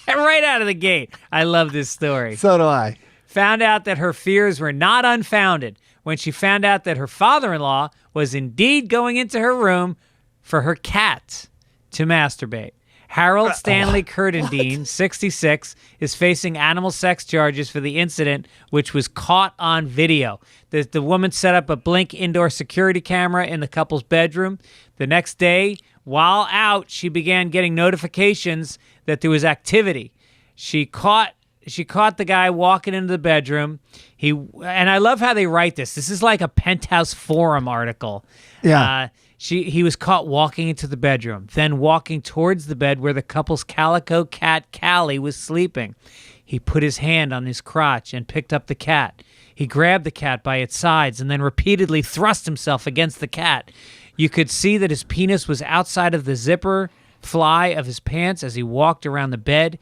Right out of the gate. I love this story. So do I. Found out that her fears were not unfounded when she found out that her father-in-law was indeed going into her room for her cat to masturbate. Harold Stanley Curtendine, 66, is facing animal sex charges for the incident, which was caught on video. The woman set up a Blink indoor security camera in the couple's bedroom. The next day, while out, she began getting notifications that there was activity. She caught the guy walking into the bedroom. And I love how they write this. This is like a Penthouse Forum article. Yeah. He was caught walking into the bedroom, then walking towards the bed where the couple's calico cat, Callie, was sleeping. He put his hand on his crotch and picked up the cat. He grabbed the cat by its sides and then repeatedly thrust himself against the cat. You could see that his penis was outside of the zipper fly of his pants as he walked around the bed.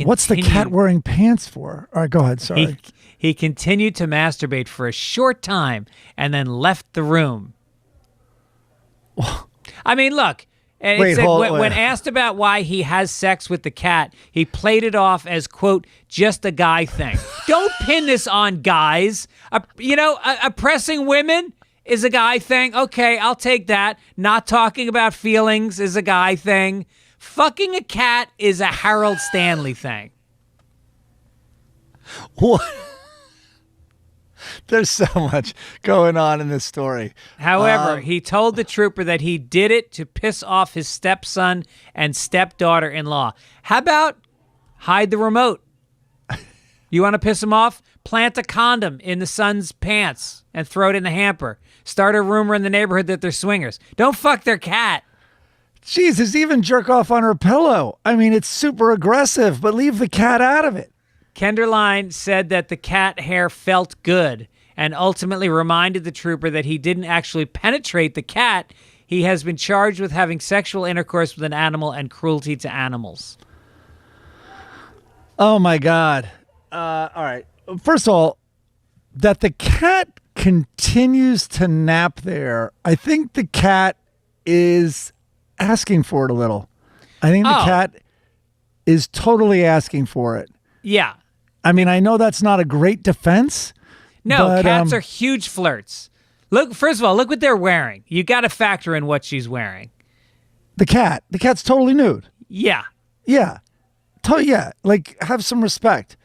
What's the cat wearing pants for? All right, go ahead. Sorry. He continued to masturbate for a short time and then left the room. I mean, look. And Wait, when asked about why he has sex with the cat, he played it off as, quote, just a guy thing. Don't pin this on guys. Oppressing women is a guy thing. Okay, I'll take that. Not talking about feelings is a guy thing. Fucking a cat is a Harold Stanley thing. What? There's so much going on in this story. However, he told the trooper that he did it to piss off his stepson and stepdaughter-in-law. How about hide the remote? You want to piss him off? Plant a condom in the son's pants and throw it in the hamper. Start a rumor in the neighborhood that they're swingers. Don't fuck their cat. Jesus, even jerk off on her pillow. I mean, it's super aggressive, but leave the cat out of it. Kenderline said that the cat hair felt good and ultimately reminded the trooper that he didn't actually penetrate the cat. He has been charged with having sexual intercourse with an animal and cruelty to animals. Oh, my God. All right. First of all, that the cat continues to nap there, I think the cat is asking for it a little. I think the cat is totally asking for it. Yeah. I mean, I know that's not a great defense. No, but, cats are huge flirts. Look, first of all, look what they're wearing. You got to factor in what she's wearing. The cat's totally nude. Yeah. Yeah. Yeah. Like, have some respect.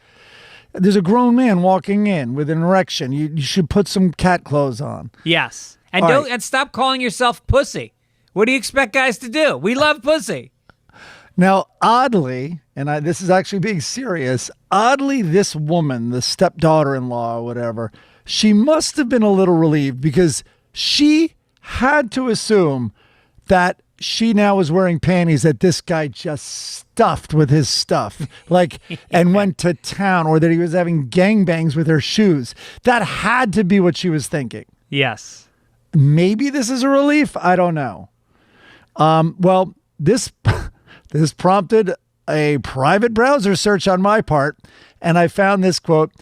There's a grown man walking in with an erection. You should put some cat clothes on. Yes. And and stop calling yourself pussy. What do you expect guys to do? We love pussy. Now, oddly, and this is actually being serious, oddly, this woman, the stepdaughter-in-law or whatever, she must have been a little relieved because she had to assume that she now was wearing panties that this guy just stuffed with his stuff, and went to town, or that he was having gangbangs with her shoes. That had to be what she was thinking. Yes. Maybe this is a relief. I don't know. Well, this prompted a private browser search on my part, and I found this quote: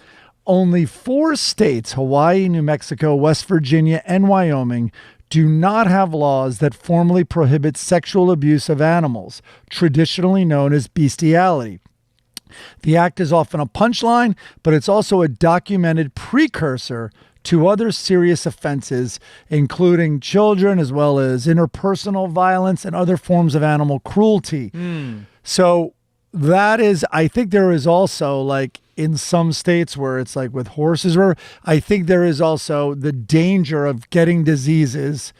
only 4 states, Hawaii, New Mexico, West Virginia, and Wyoming, do not have laws that formally prohibit sexual abuse of animals, traditionally known as bestiality. The act is often a punchline, but it's also a documented precursor to other serious offenses, including children, as well as interpersonal violence and other forms of animal cruelty. So that is, I think there is also, like, in some states where it's like with horses, where I think there is also the danger of getting diseases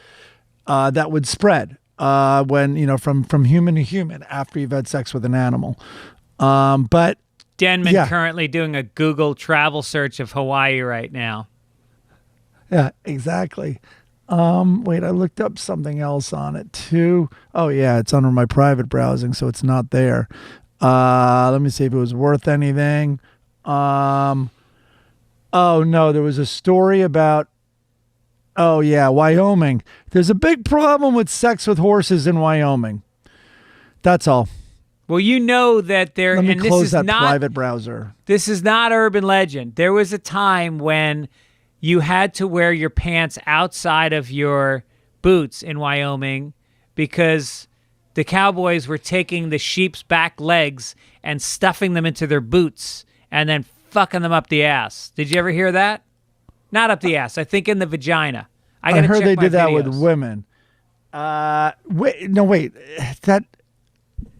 that would spread when, from human to human after you've had sex with an animal. But Denman currently doing a Google travel search of Hawaii right now. Yeah, exactly. Wait, I looked up something else on it too. Oh yeah, it's under my private browsing, so it's not there. Let me see if it was worth anything. Oh no, there was a story about, oh yeah, Wyoming. There's a big problem with sex with horses in Wyoming. That's all. Well, you know that there. Let me and close this is that not, private browser. This is not urban legend. There was a time when you had to wear your pants outside of your boots in Wyoming because the cowboys were taking the sheep's back legs and stuffing them into their boots and then fucking them up the ass. Did you ever hear that? Not up the ass. I think in the vagina. I heard they did that videos. with women. Wait.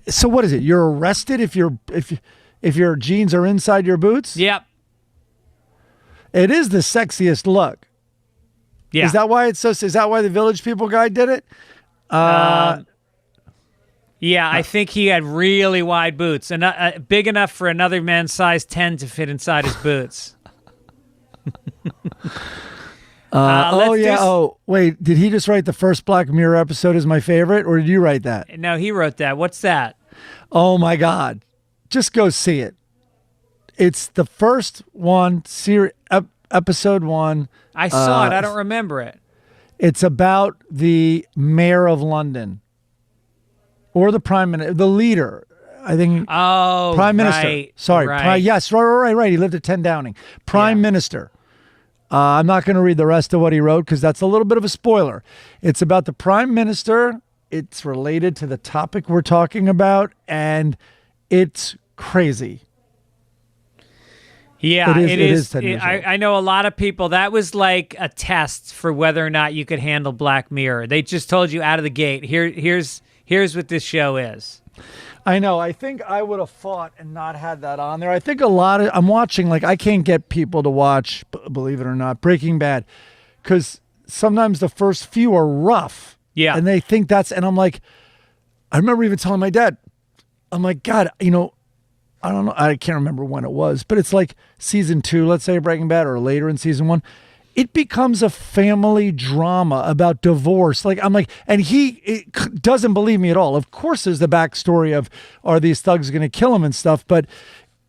So what is it? You're arrested if your jeans are inside your boots? Yep. It is the sexiest look. Yeah. Is that why it's so? Is that why the Village People guy did it? Yeah, I think he had really wide boots and big enough for another man's size 10 to fit inside his boots. Oh, wait. Did he just write the first Black Mirror episode as my favorite, or did you write that? No, he wrote that. What's that? Oh my God! Just go see it. It's the first one, episode 1. I saw it. I don't remember it. It's about the mayor of London, or the prime minister, the leader. I think. Oh, prime minister. Right, Sorry. right. Yes. Right. He lived at 10 Downing. Prime minister. I'm not going to read the rest of what he wrote because that's a little bit of a spoiler. It's about the prime minister. It's related to the topic we're talking about, and it's crazy. Yeah, it is. I know a lot of people. That was like a test for whether or not you could handle Black Mirror. They just told you out of the gate. Here's what this show is. I know. I think I would have fought and not had that on there. I think I'm watching, like, I can't get people to watch, believe it or not, Breaking Bad, because sometimes the first few are rough. Yeah. And they think and I'm like, I remember even telling my dad, I'm like, God, I don't know. I can't remember when it was, but it's like season 2, let's say, Breaking Bad, or later in season 1. It becomes a family drama about divorce. Like, I'm like, and he doesn't believe me at all. Of course, there's the backstory of, are these thugs going to kill him and stuff, but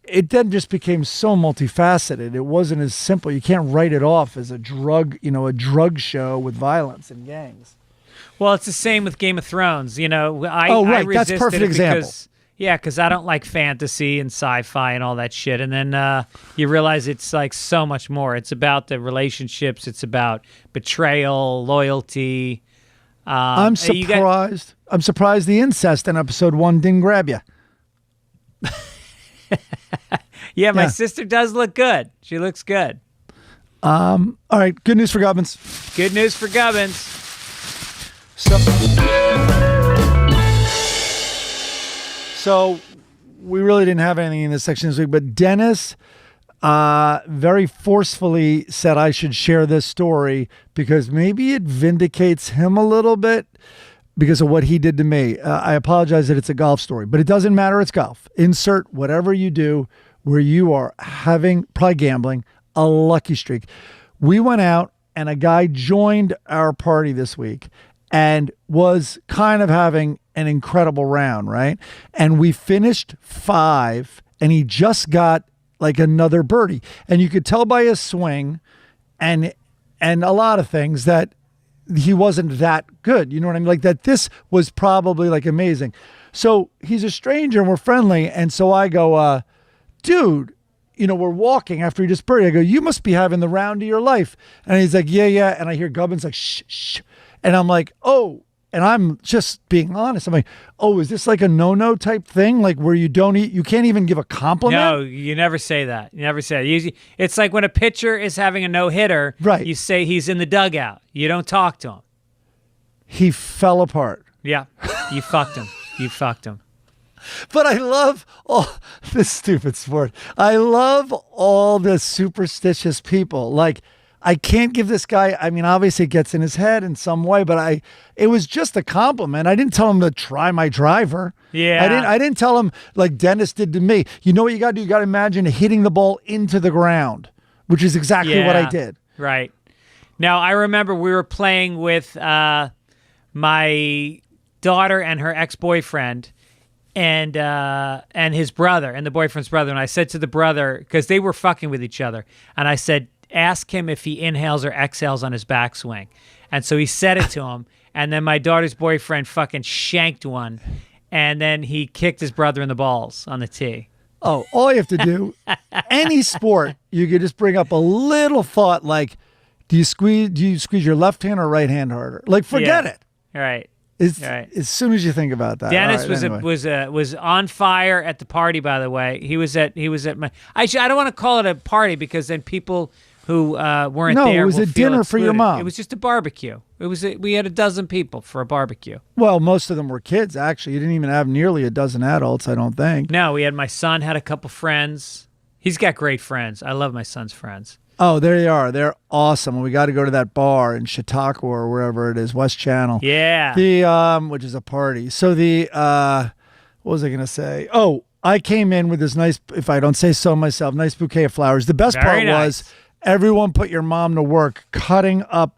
it then just became so multifaceted. It wasn't as simple. You can't write it off as a drug show with violence and gangs. Well, it's the same with Game of Thrones. I That's a perfect example. Because I don't like fantasy and sci-fi and all that shit. And then you realize it's like so much more. It's about the relationships. It's about betrayal, loyalty. I'm surprised. I'm surprised the incest in episode 1 didn't grab you. Yeah, my sister does look good. She looks good. All right. Good news for Gubbins. Good news for Gubbins. So we really didn't have anything in this section this week, but Dennis very forcefully said I should share this story because maybe it vindicates him a little bit because of what he did to me. I apologize that it's a golf story, but it doesn't matter. It's golf. Insert whatever you do where you are having, probably gambling, a lucky streak. We went out and a guy joined our party this week and was kind of having an incredible round, right? And we finished 5 and he just got like another birdie. And you could tell by his swing and a lot of things that he wasn't that good. You know what I mean? Like that this was probably like amazing. So he's a stranger and we're friendly. And so I go, dude, we're walking after he just birdied. I go, you must be having the round of your life. And he's like, yeah. And I hear Gubbins like, shh. And I'm like, oh, and I'm just being honest. I'm like, oh, is this like a no-no type thing? Like where you can't even give a compliment? No, you never say that. You never say that. Usually, it's like when a pitcher is having a no-hitter, right? You say he's in the dugout. You don't talk to him. He fell apart. Yeah, you fucked him. You fucked him. But I love all this stupid sport. I love all the superstitious people. Like, I can't give this guy, I mean, obviously it gets in his head in some way, but it was just a compliment. I didn't tell him to try my driver. Yeah. I didn't tell him like Dennis did to me. You know what you got to do? You got to imagine hitting the ball into the ground, which is exactly what I did. Right. Now, I remember we were playing with my daughter and her ex-boyfriend and his brother and the boyfriend's brother. And I said to the brother, because they were fucking with each other, and I said, ask him if he inhales or exhales on his backswing. And so he said it to him, and then my daughter's boyfriend fucking shanked one, and then he kicked his brother in the balls on the tee. Oh, all you have to do, any sport, you could just bring up a little thought like, do you squeeze your left hand or right hand harder? Like, forget it. Right. As soon as you think about that. Dennis right, was on fire at the party. By the way, he was at my. I don't want to call it a party because then people who weren't there. No, it was will a feel dinner for your excluded. mom. It was just a barbecue. We had a dozen people for a barbecue. Well, most of them were kids. Actually, you didn't even have nearly a dozen adults. I don't think. No, we had my son had a couple friends. He's got great friends. I love my son's friends. Oh, there they are. They're awesome. We got to go to that bar in Chautauqua or wherever it is, West Channel. Yeah. Which is a party. So what was I going to say? Oh, I came in with this nice, if I don't say so myself, nice bouquet of flowers. The best part was everyone put your mom to work cutting up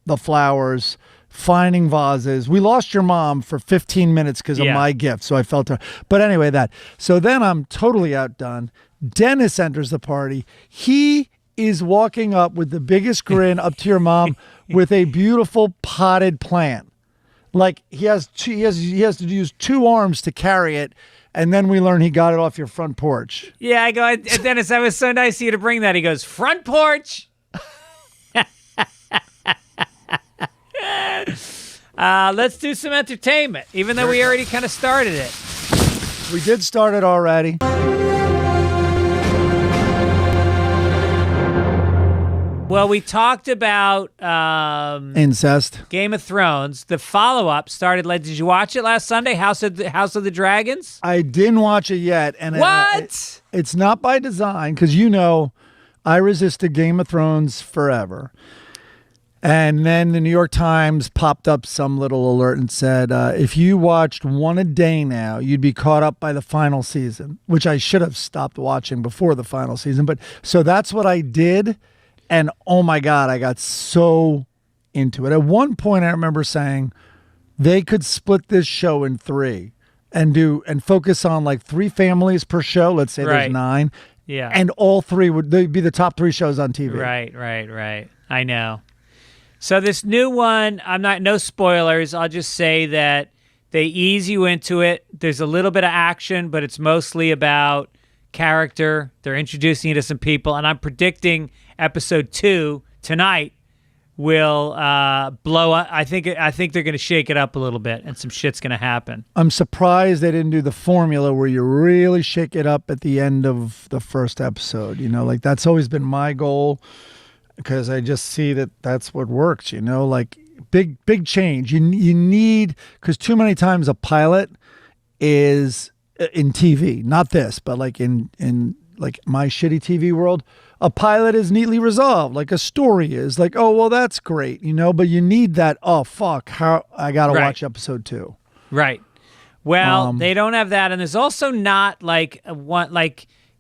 the flowers, finding vases. We lost your mom for 15 minutes because of my gift, so I felt her. But anyway, so then I'm totally outdone. Dennis enters the party. He is walking up with the biggest grin up to your mom with a beautiful potted plant. Like he has to use 2 arms to carry it, and then we learn he got it off your front porch. Yeah, I go, Dennis, that was so nice of you to bring that. He goes, front porch. Let's do some entertainment, even though we already kind of started it. We did start it already. Well, we talked about incest. Game of Thrones. The follow-up started. Did you watch it last Sunday? House of the Dragons? I didn't watch it yet. And what? It's not by design because I resisted Game of Thrones forever. And then the New York Times popped up some little alert and said, if you watched one a day now, you'd be caught up by the final season, which I should have stopped watching before the final season. But so that's what I did. And oh my God, I got so into it. At one point, I remember saying they could split this show in 3 and focus on like 3 families per show. Let's say there's 9. Yeah. And all 3 they'd be the top 3 shows on TV. Right. I know. So this new one, no spoilers. I'll just say that they ease you into it. There's a little bit of action, but it's mostly about character. They're introducing you to some people, and I'm predicting episode 2 tonight will blow up. I think they're going to shake it up a little bit, and some shit's going to happen. I'm surprised they didn't do the formula where you really shake it up at the end of the first episode. Like that's always been my goal because I just see that that's what works. Like big change. You need, because too many times a pilot is in TV, not this, but like in like my shitty TV world, a pilot is neatly resolved, like a story is. Like, oh, well, that's great, but you need that, oh, fuck, how I got to watch episode 2. Right. Well, they don't have that, and there's also not like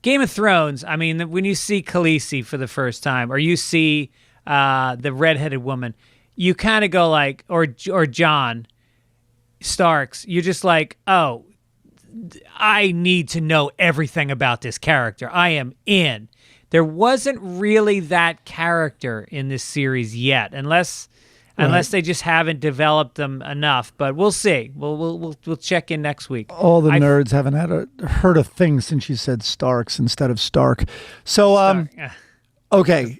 Game of Thrones. I mean, when you see Khaleesi for the first time, or you see the redheaded woman, you kind of go like, or Jon Starks, you're just like, oh, I need to know everything about this character. I am in. There wasn't really that character in this series yet, unless they just haven't developed them enough. But we'll see. We'll check in next week. All the nerds haven't heard a thing since you said Starks instead of Stark. So okay,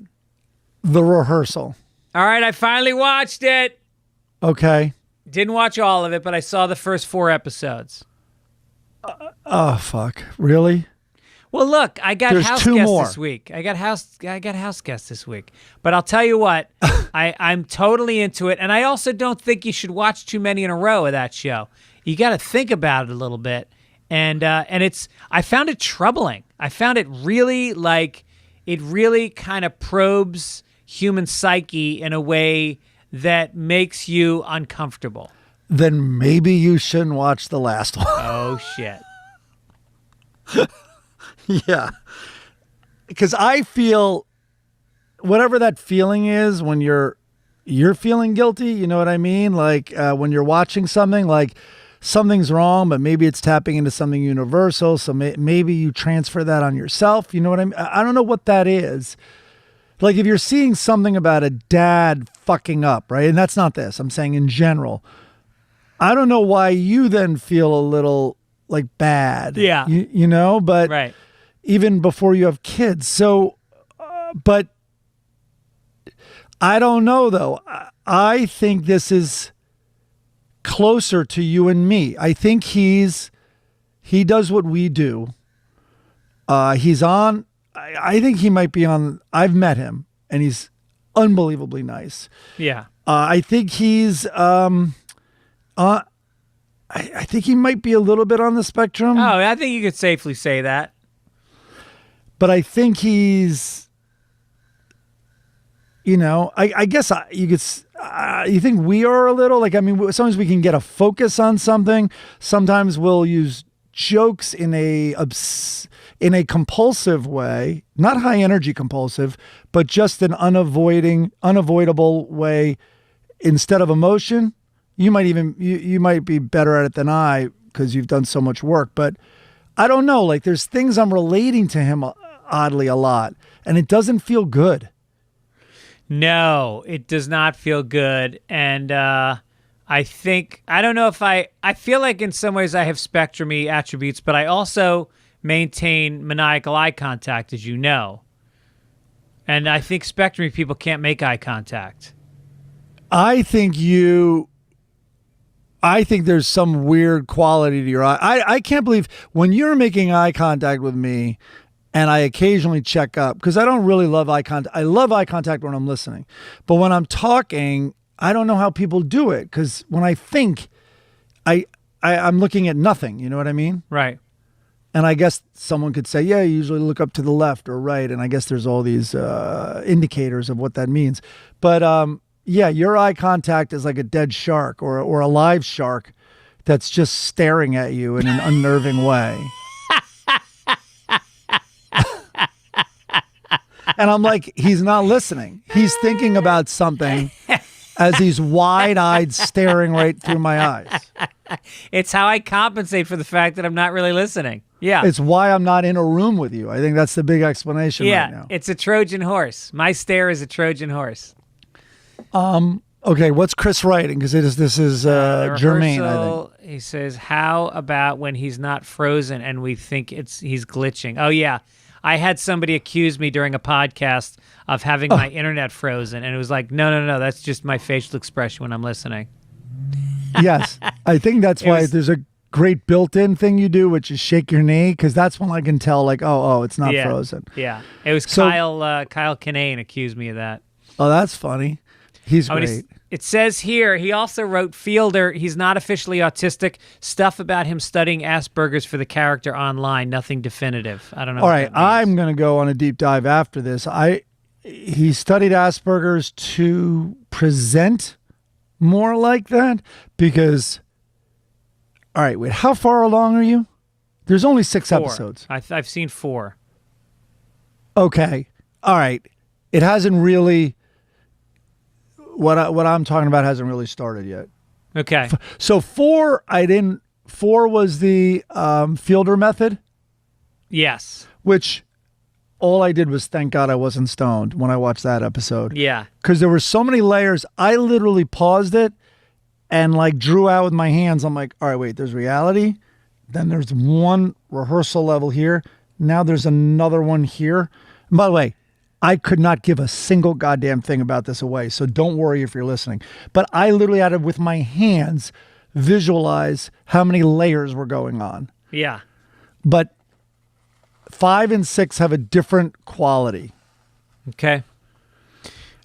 The Rehearsal. All right, I finally watched it. Okay. Didn't watch all of it, but I saw the first 4 episodes. Oh fuck! Really? Well, look, I got house guests this week. I got house guests this week. But I'll tell you what, I'm totally into it, and I also don't think you should watch too many in a row of that show. You got to think about it a little bit, and I found it troubling. I found it really it really kind of probes human psyche in a way that makes you uncomfortable. Then maybe you shouldn't watch the last one. Oh shit. Yeah. Because I feel whatever that feeling is when you're feeling guilty, you know what I mean? Like when you're watching something, like something's wrong, but maybe it's tapping into something universal. So maybe you transfer that on yourself. You know what I mean? I don't know what that is. Like if you're seeing something about a dad fucking up, right? And that's not this. I'm saying in general. I don't know why you then feel a little like bad. Yeah. You know, but Right. even before you have kids. So, but I don't know though. I think this is closer to you and me. I think he does what we do. He's on, I think he might be on, I've met him and he's unbelievably nice. Yeah. I think he's, I think he might be a little bit on the spectrum. Oh, I think you could safely say that. But I think he's, you know, I guess you could, you think we are a little, like, I mean, sometimes we can get a focus on something. Sometimes we'll use jokes in a compulsive way, not high energy compulsive, but just an unavoidable way instead of emotion. You might even, you might be better at it than I because you've done so much work, but I don't know. Like there's things I'm relating to him oddly a lot and it doesn't feel good. No, it does not feel good. And I don't know if I feel like in some ways I have spectrum-y attributes, but I also maintain maniacal eye contact, as you know. And I think spectrum-y people can't make eye contact. I think there's some weird quality to your eye. I can't believe when you're making eye contact with me and I occasionally check up because I don't really love eye contact. I love eye contact when I'm listening. But when I'm talking, I don't know how people do it because when I think, I'm looking at nothing. You know what I mean? Right. And I guess someone could say, yeah, you usually look up to the left or right. And I guess there's all these indicators of what that means. But yeah, your eye contact is like a dead shark or a live shark that's just staring at you in an unnerving way. And I'm like, he's not listening. He's thinking about something as he's wide-eyed staring right through my eyes. It's how I compensate for the fact that I'm not really listening. Yeah. It's why I'm not in a room with you. I think that's the big explanation right now. It's a Trojan horse. My stare is a Trojan horse. Okay, what's Chris writing? Because this is Jermaine, I think. He says, how about when he's not frozen and we think he's glitching? Oh, yeah. I had somebody accuse me during a podcast of having my internet frozen, and it was like, no, that's just my facial expression when I'm listening. Yes, I think that's why there's a great built-in thing you do, which is shake your knee, because that's when I can tell, like, oh, it's not frozen. Yeah, it was Kyle Kinane accused me of that. Oh, that's funny. He's great. It says here, he also wrote Fielder. He's not officially autistic. Stuff about him studying Asperger's for the character online. Nothing definitive. I don't know. All right, I'm going to go on a deep dive after this. He studied Asperger's to present more like that because, all right, wait, how far along are you? There's only 6 episodes. I've seen 4. Okay. All right. It hasn't really... What I'm talking about hasn't really started yet. Okay. So 4 was the Fielder method. Yes. Which all I did was thank God I wasn't stoned when I watched that episode. Yeah. Because there were so many layers. I literally paused it and like drew out with my hands. I'm like, all right, wait, there's reality. Then there's one rehearsal level here. Now there's another one here. And by the way, I could not give a single goddamn thing about this away, so don't worry if you're listening. But I literally had to, with my hands, visualize how many layers were going on. Yeah. But 5 and 6 have a different quality. Okay.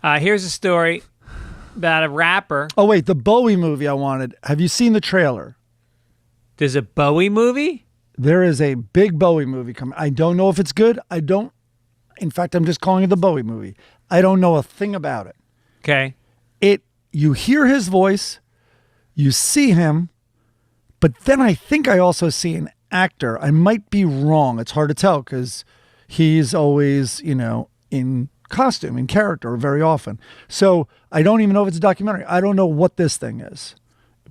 Here's a story about a rapper. Oh, wait, the Bowie movie I wanted. Have you seen the trailer? There's a Bowie movie? there is a big Bowie movie coming. I don't know if it's good. In fact, I'm just calling it the Bowie movie. I don't know a thing about it. Okay. You hear his voice, you see him, but then I think I also see an actor. I might be wrong. It's hard to tell because he's always, in costume, in character very often. So I don't even know if it's a documentary. I don't know what this thing is,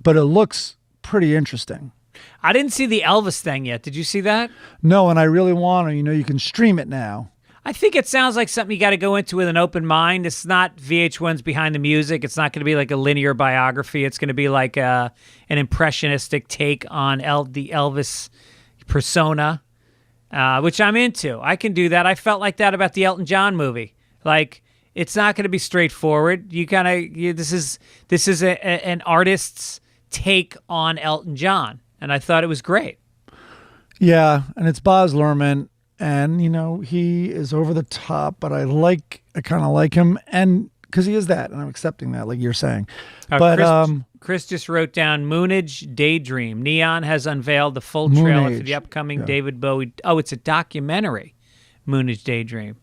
but it looks pretty interesting. I didn't see the Elvis thing yet. Did you see that? No, and I really want to. You can stream it now. I think it sounds like something you got to go into with an open mind. It's not VH1's Behind the Music. It's not going to be like a linear biography. It's going to be like an impressionistic take on the Elvis persona, which I'm into. I can do that. I felt like that about the Elton John movie. Like, it's not going to be straightforward. This is an artist's take on Elton John, and I thought it was great. Yeah, and it's Baz Luhrmann. And, he is over the top, but I kind of like him. And because he is that, and I'm accepting that, like you're saying. Chris just wrote down Moonage Daydream. Neon has unveiled the full trailer for the upcoming David Bowie. Oh, it's a documentary, Moonage Daydream.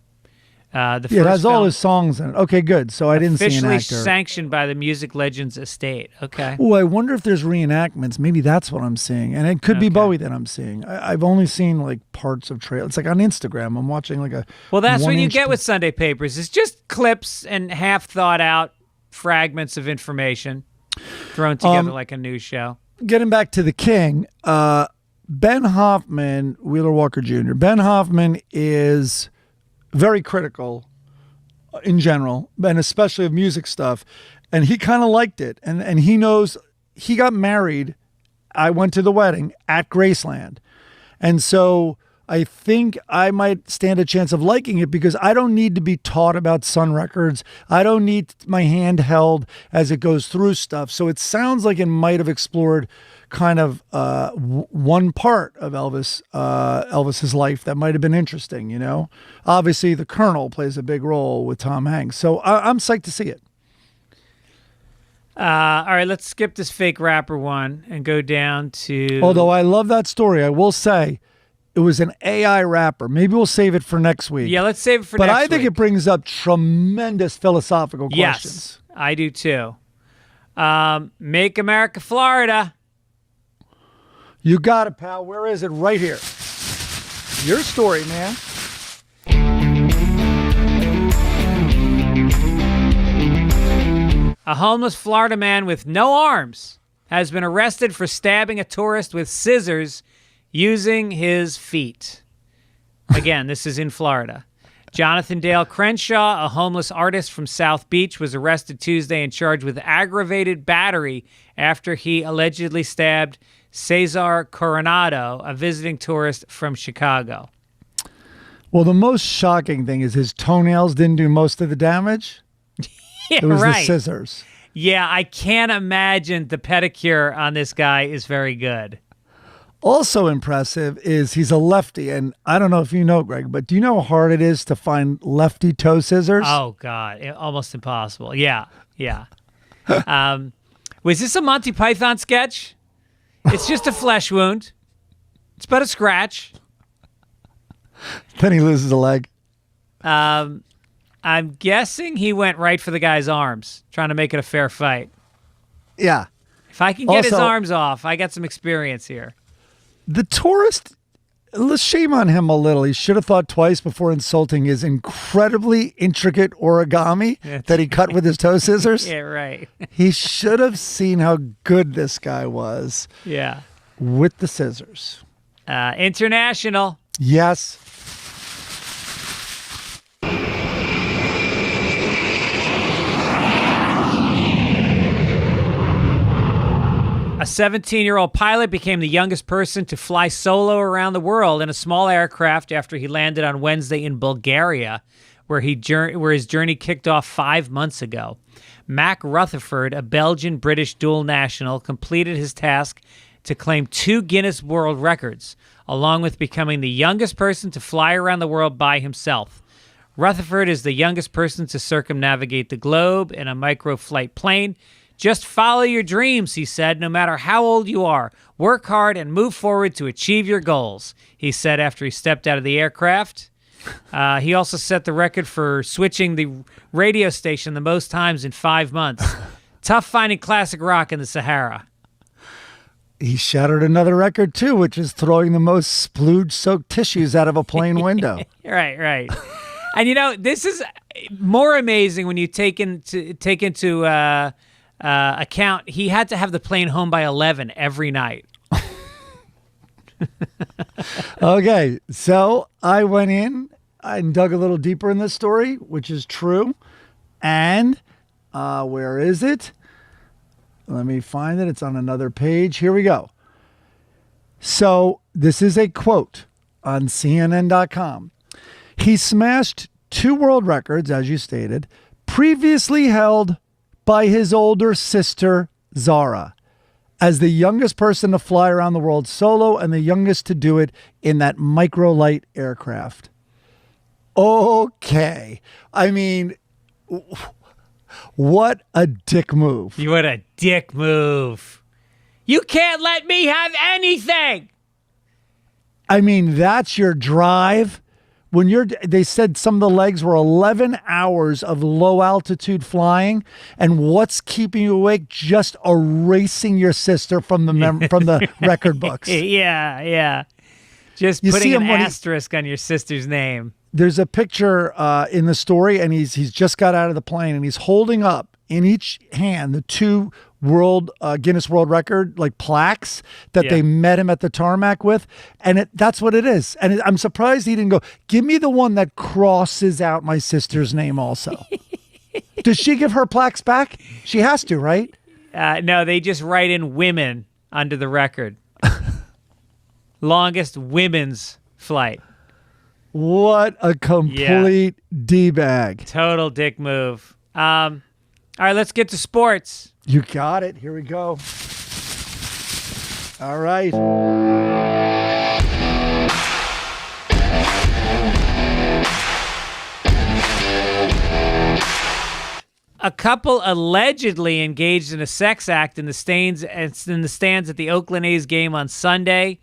It has all his songs in it. Okay, good. So I didn't see an actor. Officially sanctioned by the music legend's estate. Okay. Oh, I wonder if there's reenactments. Maybe that's what I'm seeing. And it could be Bowie that I'm seeing. I've only seen like parts of trailers. It's like on Instagram. I'm watching like a Well, that's what you get with Sunday Papers. It's just clips and half thought out fragments of information thrown together like a news show. Getting back to the King, Ben Hoffman, Wheeler Walker Jr. Ben Hoffman is very critical in general, and especially of music stuff. And he kind of liked it. And he knows he got married. I went to the wedding at Graceland. And so I think I might stand a chance of liking it because I don't need to be taught about Sun Records. I don't need my hand held as it goes through stuff. So it sounds like it might have explored kind of one part of Elvis's life that might have been interesting, Obviously, the Colonel plays a big role with Tom Hanks. So I'm psyched to see it. All right, let's skip this fake rapper one and go down to... Although I love that story, I will say it was an AI rapper. Maybe we'll save it for next week. Yeah, let's save it for next week. But I think it brings up tremendous philosophical questions. Yes, I do too. Make America Florida. You got it, pal. Where is it? Right here. Your story, man. A homeless Florida man with no arms has been arrested for stabbing a tourist with scissors using his feet. Again, this is in Florida. Jonathan Dale Crenshaw, a homeless artist from South Beach, was arrested Tuesday and charged with aggravated battery after he allegedly stabbed Cesar Coronado, a visiting tourist from Chicago. Well, the most shocking thing is his toenails didn't do most of the damage. Yeah, it was right. the scissors. Yeah, I can't imagine the pedicure on this guy is very good. Also impressive is he's a lefty, and I don't know if you know, Greg, but do you know how hard it is to find lefty toe scissors? Oh, God. Almost impossible. Yeah. Was this a Monty Python sketch? It's just a flesh wound. It's but a scratch. Then he loses a leg. I'm guessing he went right for the guy's arms, trying to make it a fair fight. Yeah. If I can get his arms off, I got some experience here. The tourist, let's shame on him a little. He should have thought twice before insulting his incredibly intricate origami that he cut with his toe scissors. Yeah, right. He should have seen how good this guy was. Yeah. With the scissors. International. Yes. A 17-year-old pilot became the youngest person to fly solo around the world in a small aircraft after he landed on Wednesday in Bulgaria, where his journey kicked off 5 months ago. Mac Rutherford, a Belgian-British dual national, completed his task to claim 2 Guinness World Records, along with becoming the youngest person to fly around the world by himself. Rutherford is the youngest person to circumnavigate the globe in a microflight plane, Just follow your dreams, he said, no matter how old you are. Work hard and move forward to achieve your goals, he said after he stepped out of the aircraft. He also set the record for switching the radio station the most times in 5 months. Tough finding classic rock in the Sahara. He shattered another record, too, which is throwing the most splooge-soaked tissues out of a plane window. Right. And, this is more amazing when you take into account he had to have the plane home by 11 every night. Okay, so I went in and dug a little deeper in this story, which is true. And where is it? Let me find it. It's on another page. Here we go. So this is a quote on CNN.com. He smashed 2 world records, as you stated, previously held by his older sister, Zara, as the youngest person to fly around the world solo and the youngest to do it in that microlight aircraft. Okay. I mean, what a dick move. What a dick move. You can't let me have anything. I mean, that's your drive. They said some of the legs were 11 hours of low altitude flying, and what's keeping you awake? Just erasing your sister from the record books. Yeah. Just putting an asterisk on your sister's name. There's a picture in the story, and he's just got out of the plane, and he's holding up in each hand the 2 Guinness World Record plaques that they met him at the tarmac with, and that's what it is. And I'm surprised he didn't go, give me the one that crosses out my sister's name also. Does she give her plaques back? She has to, right? No, they just write in women under the record. Longest women's flight. What a complete D-bag. Total dick move. All right, let's get to sports. You got it. Here we go. All right. A couple allegedly engaged in a sex act in the stands at the Oakland A's game on Sunday.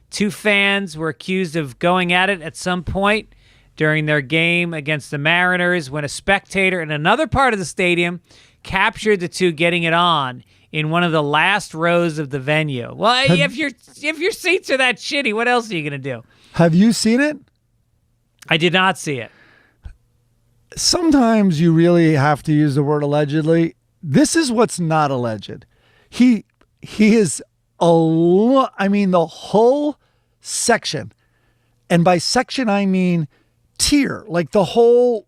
2 fans were accused of going at it at some point during their game against the Mariners when a spectator in another part of the stadium captured the 2 getting it on in one of the last rows of the venue. Well, if your seats are that shitty, what else are you going to do? Have you seen it? I did not see it. Sometimes you really have to use the word allegedly. This is what's not alleged. He is the whole section, and by section I mean tier, like the whole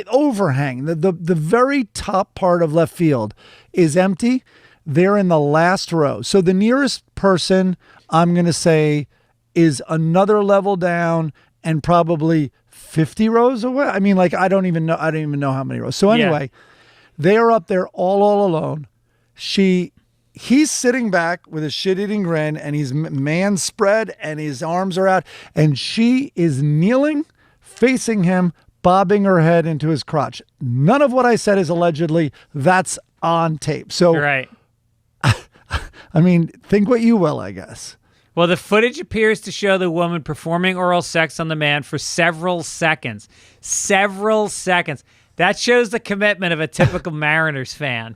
overhang, the very top part of left field is empty. They're in the last row. So the nearest person, I'm going to say, is another level down and probably 50 rows away. I mean, I don't even know how many rows. So anyway, they are up there all alone. He's sitting back with a shit-eating grin, and he's man spread, and his arms are out, and she is kneeling, facing him, bobbing her head into his crotch. None of what I said is allegedly. That's on tape. So, right. I mean, think what you will, I guess. Well, the footage appears to show the woman performing oral sex on the man for several seconds. Several seconds. That shows the commitment of a typical Mariners fan.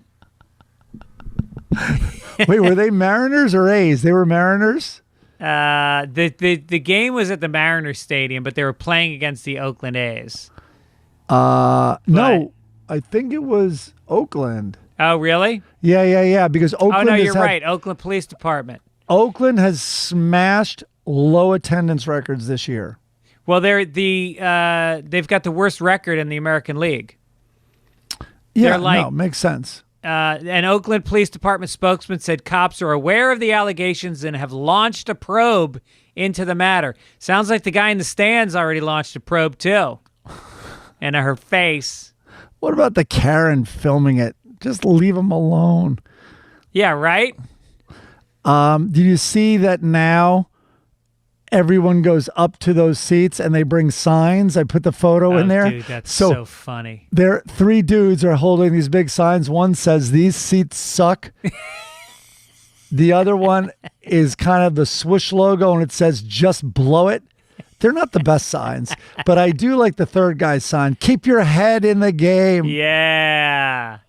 Wait, were they Mariners or A's? They were Mariners? The game was at the Mariners Stadium, but they were playing against the Oakland A's. No, I think it was Oakland. Oh, really? Yeah. Because Oakland. Oh, no, you're right. Oakland Police Department. Oakland has smashed low attendance records this year. Well, they've got the worst record in the American League. Yeah, no, makes sense. An Oakland Police Department spokesman said cops are aware of the allegations and have launched a probe into the matter. Sounds like the guy in the stands already launched a probe too. And her face. What about the Karen filming it? Just leave him alone. Yeah, right? Did you see that now everyone goes up to those seats and they bring signs. I put the photo in there. Dude, that's so funny. There, 3 dudes are holding these big signs. One says, "These seats suck." The other one is kind of the swoosh logo, and it says, "Just blow it." They're not the best signs, but I do like the third guy's sign. "Keep your head in the game." Yeah.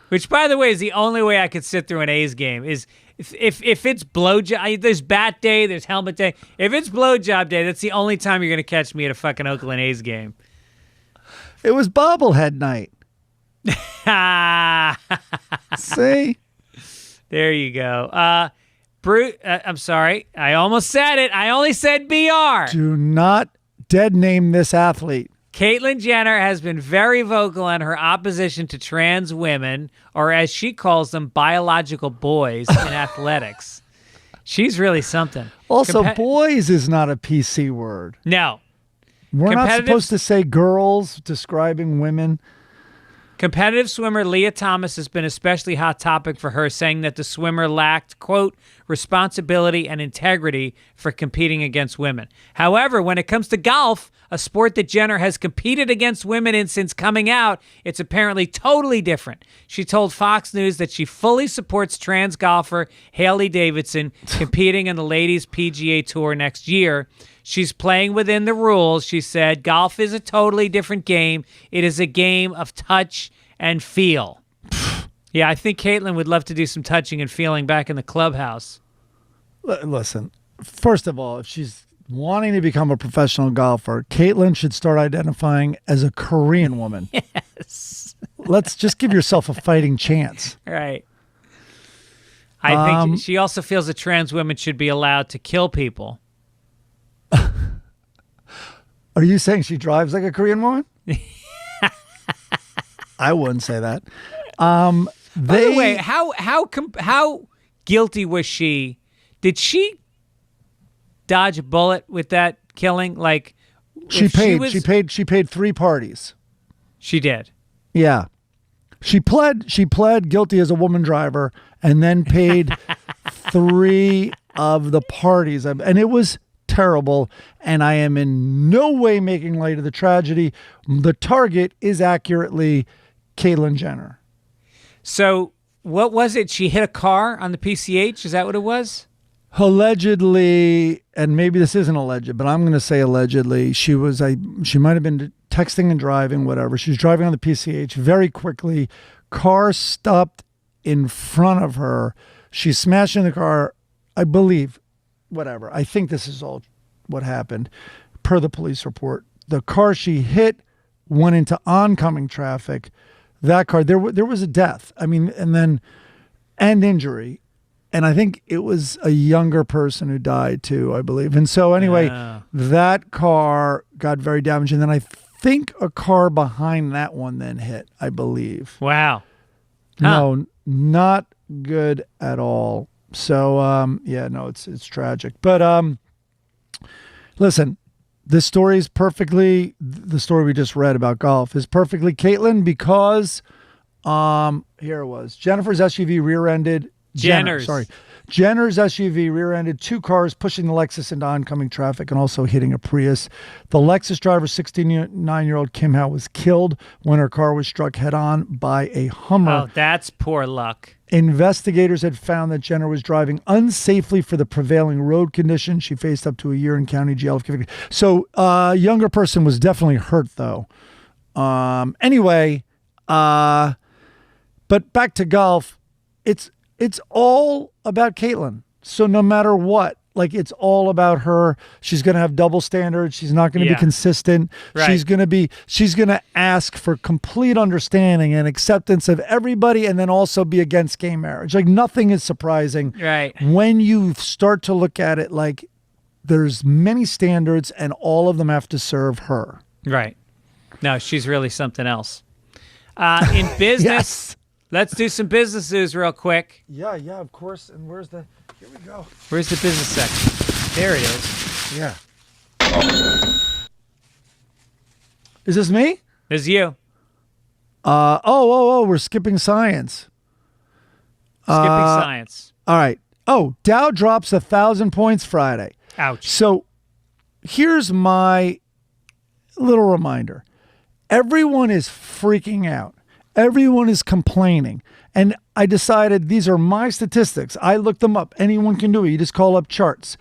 Which, by the way, is the only way I could sit through an A's game is if it's blowjob. There's bat day, there's helmet day. If it's blowjob day, that's the only time you're going to catch me at a fucking Oakland A's game. It was bobblehead night. See? There you go. I'm sorry. I almost said it. I only said BR. Do not dead name this athlete. Caitlyn Jenner has been very vocal on her opposition to trans women, or as she calls them, biological boys in athletics. She's really something. Also, boys is not a PC word. No. We're not supposed to say girls describing women. Competitive swimmer Leah Thomas has been especially hot topic for her, saying that the swimmer lacked, quote, responsibility and integrity for competing against women. However, when it comes to golf, a sport that Jenner has competed against women in since coming out, it's apparently totally different. She told Fox News that she fully supports trans golfer Hailey Davidson competing in the Ladies PGA Tour next year. She's playing within the rules. She said, "Golf is a totally different game. It is a game of touch and feel." Yeah, I think Caitlyn would love to do some touching and feeling back in the clubhouse. Listen, first of all, if she's wanting to become a professional golfer, Caitlyn should start identifying as a Korean woman. Yes. Let's just give yourself a fighting chance. Right. I think she also feels that trans women should be allowed to kill people. Are you saying she drives like a Korean woman? I wouldn't say that. By the way, how guilty was she? Did she dodge a bullet with that killing? Like she paid 3 parties. She did. Yeah. She pled guilty as a woman driver and then paid 3 of the parties. And it was terrible, and I am in no way making light of the tragedy. The target is accurately Caitlyn Jenner. So what was it? She hit a car on the PCH? Is that what it was? Allegedly, and maybe this isn't alleged, but I'm going to say allegedly, she might have been texting and driving, whatever. She was driving on the PCH very quickly. Car stopped in front of her. She smashed in the car, I believe. Whatever. I think this is all what happened per the police report. The car she hit went into oncoming traffic. That car, there was a death. I mean, and injury. And I think it was a younger person who died too, I believe. And so anyway, that car got very damaged. And then I think a car behind that one then hit, I believe. Wow. No, not good at all. So, it's tragic. But listen, this story is perfectly, the story we just read about golf is perfectly Caitlyn because, here it was. Jenner's SUV rear-ended Jenner's SUV rear-ended 2 cars, pushing the Lexus into oncoming traffic and also hitting a Prius. The Lexus driver, 69-year-old Kim Howe, was killed when her car was struck head-on by a Hummer. Oh, that's poor luck. Investigators had found that Jenner was driving unsafely for the prevailing road conditions. She faced up to a year in county jail. So a younger person was definitely hurt, though. Anyway, but back to golf. It's all about Caitlyn. So no matter what, like it's all about her. She's going to have double standards. She's not going to be consistent. Right. She's going to ask for complete understanding and acceptance of everybody and then also be against gay marriage. Like nothing is surprising. Right. When you start to look at it like there's many standards and all of them have to serve her. Right. No, she's really something else. In business, Yes. Let's do some business news real quick. Yeah, of course. And here we go. Where's the business section? There it is. Yeah. Is this me? This is you. We're skipping science. Skipping science. All right. Oh, Dow drops 1,000 points Friday. Ouch. So here's my little reminder. Everyone is freaking out. Everyone is complaining. And I decided these are my statistics. I looked them up. Anyone can do it. You just call up charts.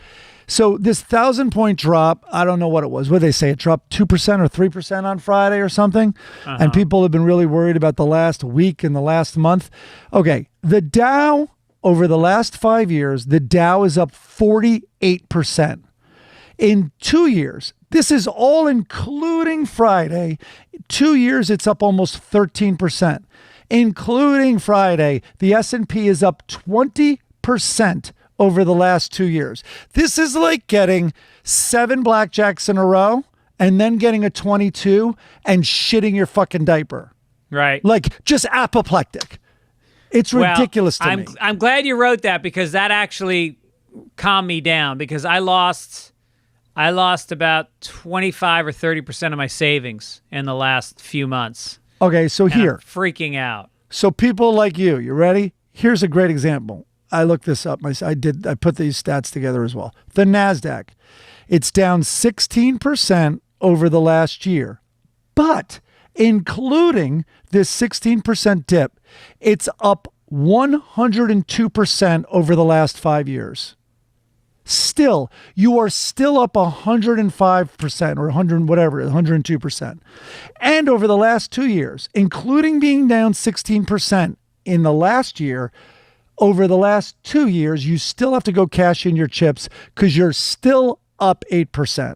So this 1,000-point drop, I don't know what it was. What did they say? It dropped 2% or 3% on Friday or something? And people have been really worried about the last week and the last month. Okay, the Dow, over the last 5 years, the Dow is up 48%. In 2 years, this is all including Friday, 2 years, it's up almost 13%. Including Friday, the S&P is up 20% over the last 2 years. This is like getting 7 blackjacks in a row and then getting a 22 and shitting your fucking diaper. Right. Like just apoplectic. It's ridiculous to me. I'm glad you wrote that because that actually calmed me down because I lost about 25 or 30% of my savings in the last few months. Okay, so And here. I'm freaking out. So people like you ready? Here's a great example. I looked this up. I put these stats together as well. The NASDAQ, it's down 16% over the last year. But including this 16% dip, it's up 102% over the last 5 years. Still, you are still up 105% or 100, whatever, 102%. And over the last 2 years, including being down 16% in the last year, over the last 2 years, you still have to go cash in your chips because you're still up 8%.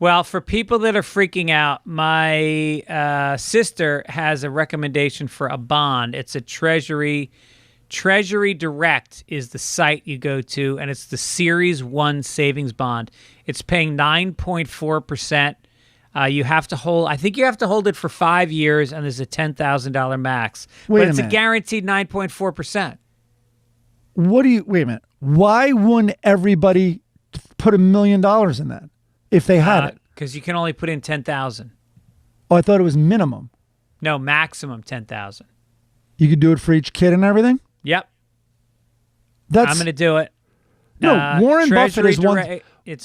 Well, for people that are freaking out, my sister has a recommendation for a bond. It's a Treasury Direct is the site you go to, and it's the Series 1 savings bond. It's paying 9.4%. You have to hold, I think you have to hold it for 5 years, and there's a $10,000 max. But it's a guaranteed 9.4%. Wait a minute. Why wouldn't everybody put $1 million in that if they had it? Because you can only put in 10,000. Oh, I thought it was minimum. No, maximum 10,000. You could do it for each kid and everything? Yep. I'm going to do it. No, Warren Buffett is one.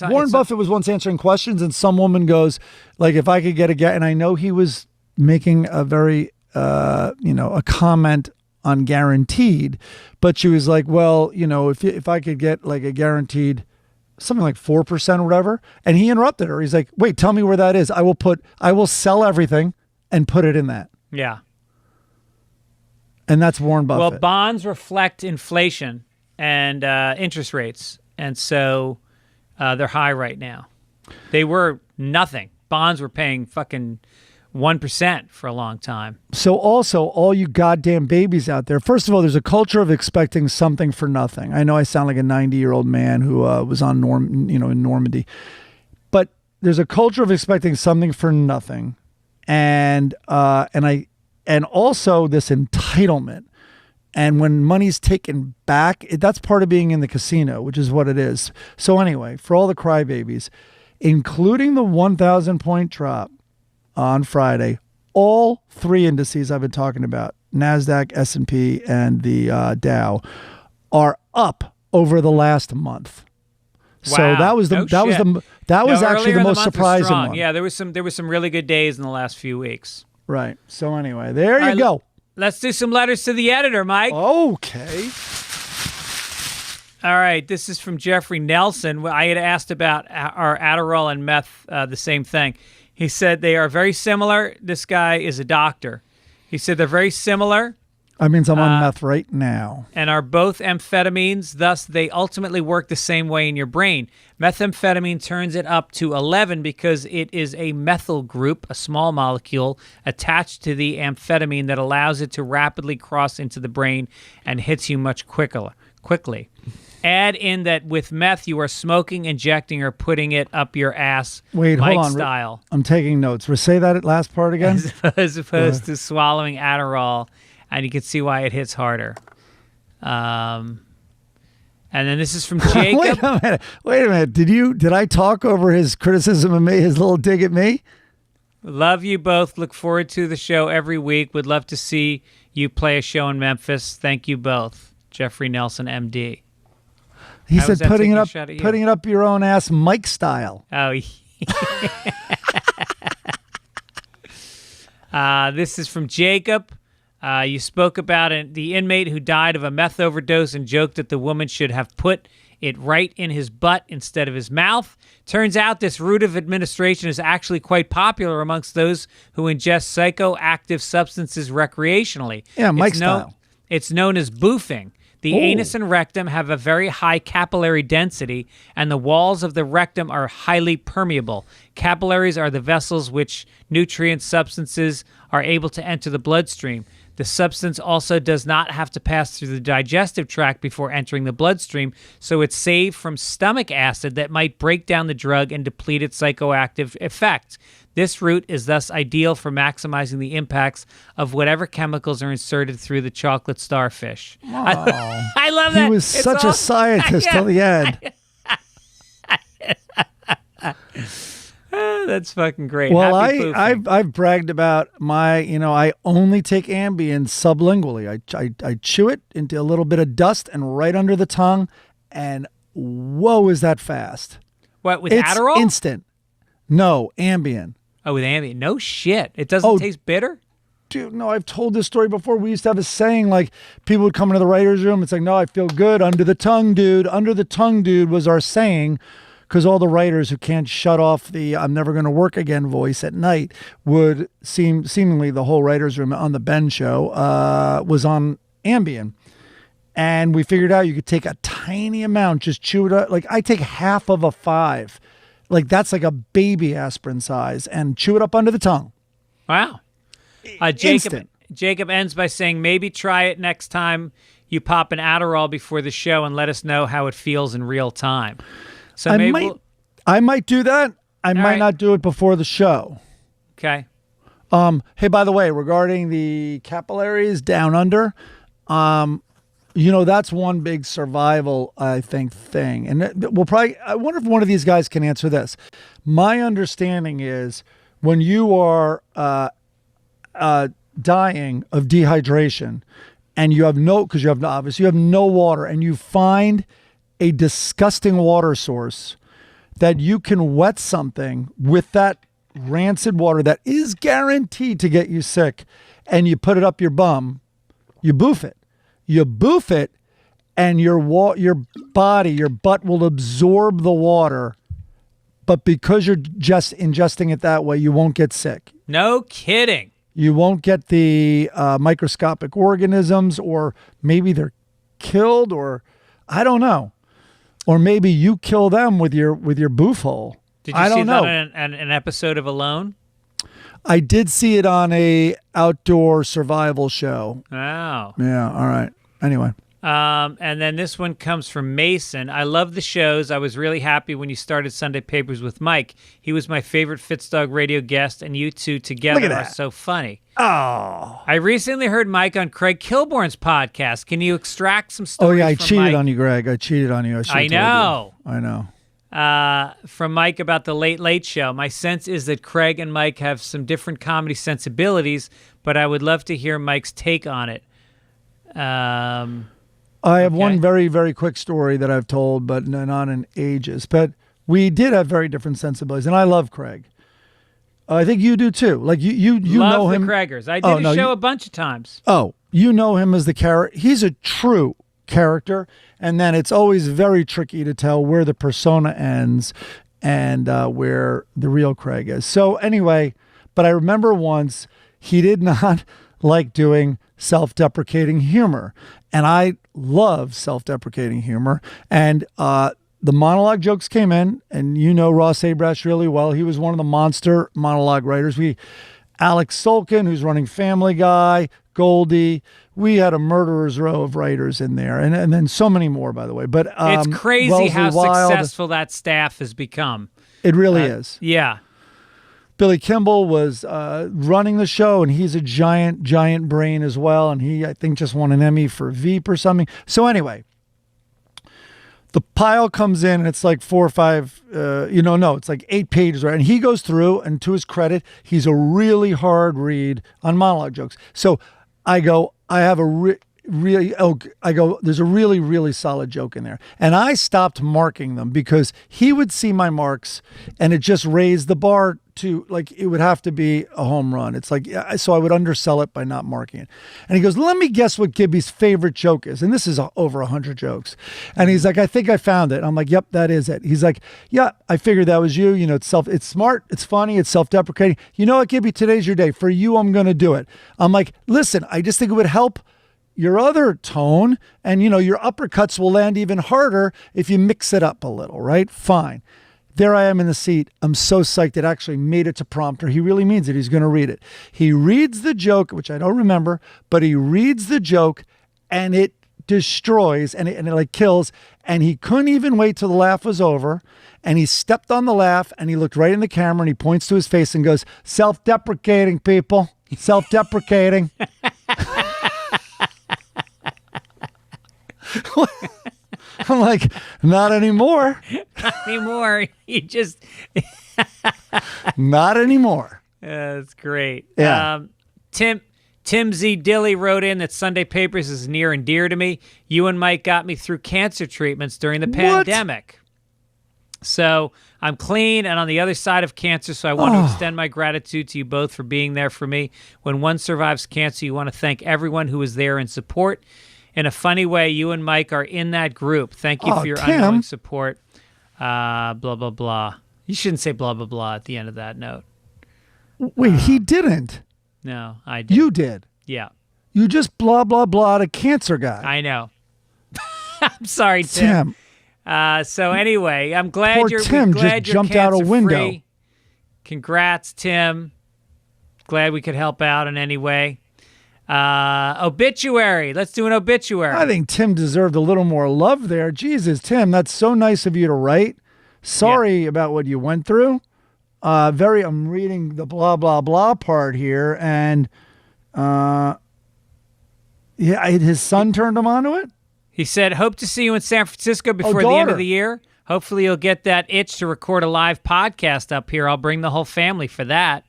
Warren Buffett was once answering questions, and some woman goes, like, if I could get and I know he was making a very, a comment on guaranteed, but she was like, well, if I could get like a guaranteed something like 4% or whatever, and he interrupted her. He's like, wait, tell me where that is. I will sell everything and put it in that. Yeah. And that's Warren Buffett. Well, bonds reflect inflation and interest rates, and so they're high right now. They were nothing. Bonds were paying fucking 1% for a long time. So also, all you goddamn babies out there, first of all, there's a culture of expecting something for nothing. I know I sound like a 90-year-old man who was on in Normandy, but there's a culture of expecting something for nothing, and also this entitlement. And when money's taken back, that's part of being in the casino, which is what it is. So anyway, for all the crybabies, including the 1,000-point drop on Friday, all three indices I've been talking about, NASDAQ, S&P, and the Dow, are up over the last month. Wow. So that was actually the most surprising one. Yeah, there was some really good days in the last few weeks. Right. So anyway, there you go. Let's do some letters to the editor, Mike. Okay. All right. This is from Jeffrey Nelson. I had asked about our Adderall and meth, the same thing. He said they are very similar. This guy is a doctor. He said they're very similar. That means I'm on meth right now. And are both amphetamines, thus they ultimately work the same way in your brain. Methamphetamine turns it up to 11 because it is a methyl group, a small molecule, attached to the amphetamine that allows it to rapidly cross into the brain and hits you much quickly. Add in that with meth, you are smoking, injecting, or putting it up your ass, Wait, Mike hold on. style. I'm taking notes. Say that last part again. As opposed to swallowing Adderall. And you can see why it hits harder. And then this is from Jacob. Wait a minute. Did I talk over his criticism of me, his little dig at me? Love you both. Look forward to the show every week. Would love to see you play a show in Memphis. Thank you both. Jeffrey Nelson, MD. He How was said that taking a shot at you? putting it up your own ass, Mike style. Oh, this is from Jacob. You spoke about the inmate who died of a meth overdose and joked that the woman should have put it right in his butt instead of his mouth. Turns out this route of administration is actually quite popular amongst those who ingest psychoactive substances recreationally. Yeah, Mike style. It's known as boofing. The anus and rectum have a very high capillary density, and the walls of the rectum are highly permeable. Capillaries are the vessels which nutrient substances are able to enter the bloodstream. The substance also does not have to pass through the digestive tract before entering the bloodstream, so it's saved from stomach acid that might break down the drug and deplete its psychoactive effect. This route is thus ideal for maximizing the impacts of whatever chemicals are inserted through the chocolate starfish. I love that. He was It's such a scientist till the end. That's fucking great. Well, Happy boofing. I've bragged about my, I only take Ambien sublingually. I chew it into a little bit of dust and right under the tongue, and whoa, is that fast? What, with It's Adderall? instant. No, Ambien. Oh, with Ambien. No shit. It doesn't taste bitter? Dude, no, I've told this story before. We used to have a saying, like, people would come into the writer's room. It's like, no, I feel good. Under the tongue, dude. Under the tongue, dude, was our saying, because all the writers who can't shut off the I'm never going to work again voice at night would seemingly the whole writer's room on the Ben show was on Ambien. And we figured out you could take a tiny amount, just chew it up. Like, I take half of a 5. Like, that's like a baby aspirin size, and chew it up under the tongue. Wow. Instant. Jacob ends by saying, maybe try it next time you pop an Adderall before the show and let us know how it feels in real time. So I might do that. I might right. not do it before the show. Okay. Hey, by the way, regarding the capillaries down under, that's one big survival, I think, thing. And we'll probably, I wonder if one of these guys can answer this. My understanding is when you are dying of dehydration and you have obviously you have no water, and you find a disgusting water source, that you can wet something with that rancid water that is guaranteed to get you sick, and you put it up your bum, you boof it. You boof it, and your body, your butt will absorb the water, but because you're just ingesting it that way, you won't get sick. No kidding. You won't get the microscopic organisms, or maybe they're killed, or I don't know. Or maybe you kill them with your boof hole. Did you see that on an episode of Alone? I did see it on a outdoor survival show. Wow. Yeah, all right. Anyway. And then this one comes from Mason. I love the shows. I was really happy when you started Sunday Papers with Mike. He was my favorite Fitzdog radio guest, and you two together are so funny. Oh. I recently heard Mike on Craig Kilborn's podcast. Can you extract some stories Oh, yeah, I from cheated Mike? on you, Greg. I cheated on you. I know. I know. From Mike about the Late Late Show. My sense is that Craig and Mike have some different comedy sensibilities, but I would love to hear Mike's take on it. I have one very, very quick story that I've told, but not in ages. But we did have very different sensibilities, and I love Craig. I think you do too. Like you love know him. the Craigers. I did a show a bunch of times. Oh, you know him as the character. He's a true character, and then it's always very tricky to tell where the persona ends and where the real Craig is. So anyway, but I remember once he did not like doing self-deprecating humor, and I love self-deprecating humor. And the monologue jokes came in, and Ross Abrash really well. He was one of the monster monologue writers. Alex Sulkin, who's running Family Guy, Goldie. We had a murderer's row of writers in there, and then so many more, by the way. But it's crazy Wellesley how Wild, successful that staff has become. It really is. Yeah. Billy Kimball was running the show, and he's a giant, giant brain as well. And he, I think, just won an Emmy for Veep or something. So anyway, the pile comes in, and it's like 4 or 5, it's like 8 pages, right? And he goes through, and to his credit, he's a really hard read on monologue jokes. So I go, I have a really, I go, there's a really, really solid joke in there. And I stopped marking them because he would see my marks and it just raised the bar to, like, it would have to be a home run. It's like, so I would undersell it by not marking it. And he goes, let me guess what Gibby's favorite joke is. And this is over 100 jokes. And he's like, I think I found it. I'm like, yep, that is it. He's like, yeah, I figured that was you. You know, it's smart, it's funny, it's self-deprecating. You know what, Gibby, today's your day. For you, I'm going to do it. I'm like, listen, I just think it would help your other tone, and, you know, your uppercuts will land even harder if you mix it up a little, right? Fine. There I am in the seat. I'm so psyched it actually made it to prompter. He really means it. He's going to read it. He reads the joke, which I don't remember, but he reads the joke and it destroys and it like kills. And he couldn't even wait till the laugh was over. And he stepped on the laugh and he looked right in the camera and he points to his face and goes, self-deprecating, people. Self-deprecating. I'm like, not anymore. Not anymore. You just. Not anymore. That's great. Yeah. Tim Z. Dilly wrote in that Sunday Papers is near and dear to me. You and Mike got me through cancer treatments during the pandemic. So I'm clean and on the other side of cancer, so I want to extend my gratitude to you both for being there for me. When one survives cancer, you want to thank everyone who was there in support. In a funny way, you and Mike are in that group. Thank you for your ongoing support. Blah, blah, blah. You shouldn't say blah, blah, blah at the end of that note. Wait, he didn't. No, I did. You did. Yeah. You just blah, blah, blah to cancer guy. I know. I'm sorry, Tim. So anyway, I'm glad Poor you're Tim glad just you're jumped out a window. cancer-free. Congrats, Tim. Glad we could help out in any way. Obituary. Let's do an obituary. I think Tim deserved a little more love there. Jesus, Tim, that's so nice of you to write. Sorry about what you went through. I'm reading the blah, blah, blah part here. And, his son turned him onto it. He said, hope to see you in San Francisco before the end of the year. Hopefully you'll get that itch to record a live podcast up here. I'll bring the whole family for that.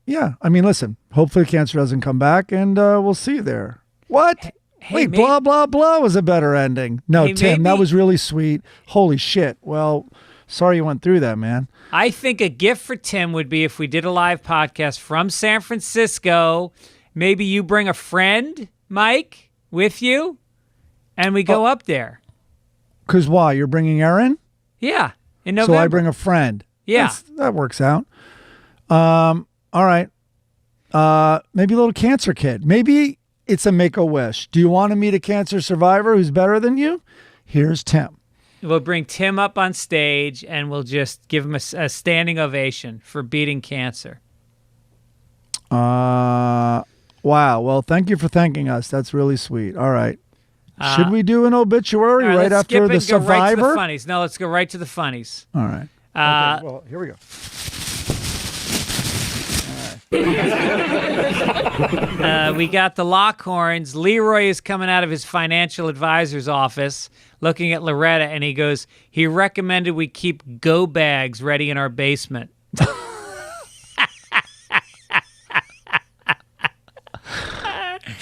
Yeah, I mean, listen, hopefully cancer doesn't come back and we'll see you there. What? Wait, blah, blah, blah was a better ending. No, Tim, that was really sweet. Holy shit. Well, sorry you went through that, man. I think a gift for Tim would be if we did a live podcast from San Francisco. Maybe you bring a friend, Mike, with you, and we go up there. Because why? You're bringing Erin? Yeah, in November. So I bring a friend. Yeah. That works out. All right. Maybe a little cancer kid. Maybe it's a Make-A-Wish. Do you want to meet a cancer survivor who's better than you? Here's Tim. We'll bring Tim up on stage and we'll just give him a standing ovation for beating cancer. Wow. Well, thank you for thanking us. That's really sweet. All right. Should we do an obituary right after the survivor? Right to the funnies. No, let's go right to the funnies. All right. Okay, well, here we go. We got the Lockhorns. Leroy is coming out of his financial advisor's office looking at Loretta, and he goes, he recommended we keep go bags ready in our basement.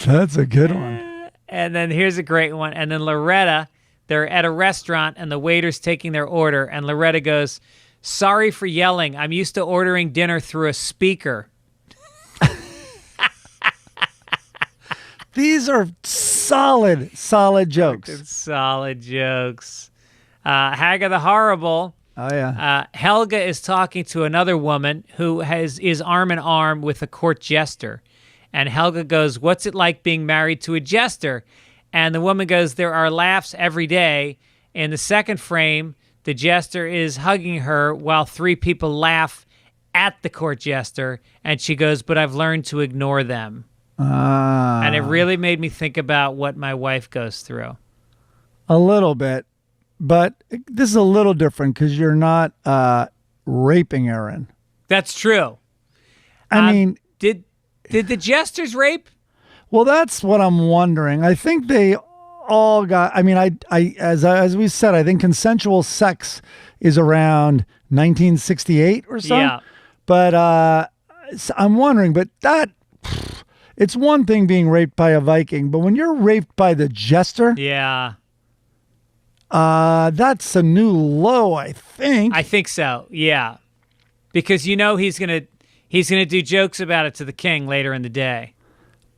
That's a good one. And then here's a great one. And then Loretta, they're at a restaurant, and the waiter's taking their order, and Loretta goes, sorry for yelling. I'm used to ordering dinner through a speaker. These are solid jokes. Solid jokes. Haga the Horrible. Oh, yeah. Helga is talking to another woman who is arm in arm with a court jester. And Helga goes, what's it like being married to a jester? And the woman goes, there are laughs every day. In the second frame, the jester is hugging her while three people laugh at the court jester. And she goes, but I've learned to ignore them. And it really made me think about what my wife goes through. A little bit. But this is a little different because you're not raping Erin. That's true. I mean... Did the jesters rape? Well, that's what I'm wondering. I think they all got... I mean, as we said, I think consensual sex is around 1968 or so. Yeah. But I'm wondering, but that... it's one thing being raped by a Viking, but when you're raped by the jester, Yeah. that's a new low, I think. I think so. Yeah. Because you know he's going to do jokes about it to the king later in the day.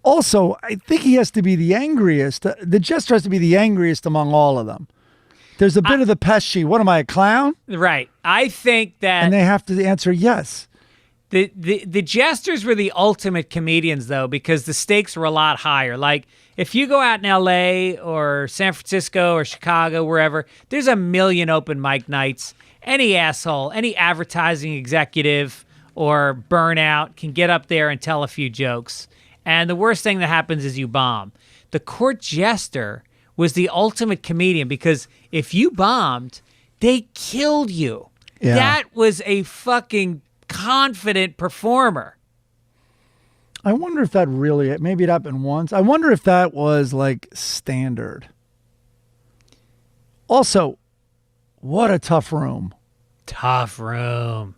Also, I think he has to be the angriest. The jester has to be the angriest among all of them. There's a bit of the pesci. What am I, a clown? Right. I think that And they have to answer yes. the jesters were the ultimate comedians, though, because the stakes were a lot higher. Like, if you go out in L.A. or San Francisco or Chicago, wherever, there's a million open mic nights. Any asshole, any advertising executive or burnout can get up there and tell a few jokes. And the worst thing that happens is you bomb. The court jester was the ultimate comedian because if you bombed, they killed you. Yeah. That was a fucking confident performer. I wonder if that really, maybe it happened once. I wonder if that was like standard. Also, what a tough room. Tough room.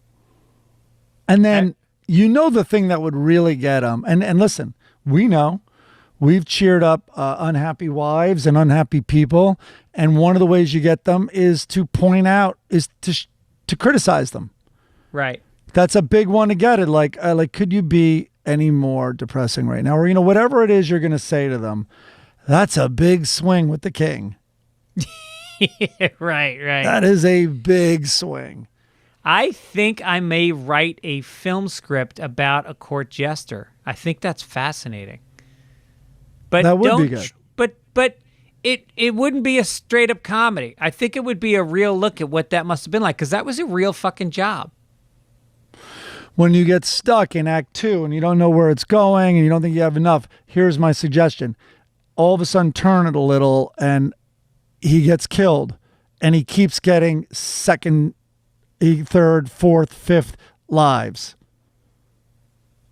And then, you know, the thing that would really get them, and listen, we know, we've cheered up unhappy wives and unhappy people. And one of the ways you get them is to point out, is to criticize them. Right. That's a big one to get it. Like, could you be any more depressing right now? Or, you know, whatever it is you're going to say to them, that's a big swing with the king. Right. That is a big swing. I think I may write a film script about a court jester. I think that's fascinating. But That would be good. But it wouldn't be a straight up comedy. I think it would be a real look at what that must have been like, because that was a real fucking job. When you get stuck in Act 2 and you don't know where it's going and you don't think you have enough, here's my suggestion. All of a sudden turn it a little and he gets killed and he keeps getting second, third, fourth, fifth lives.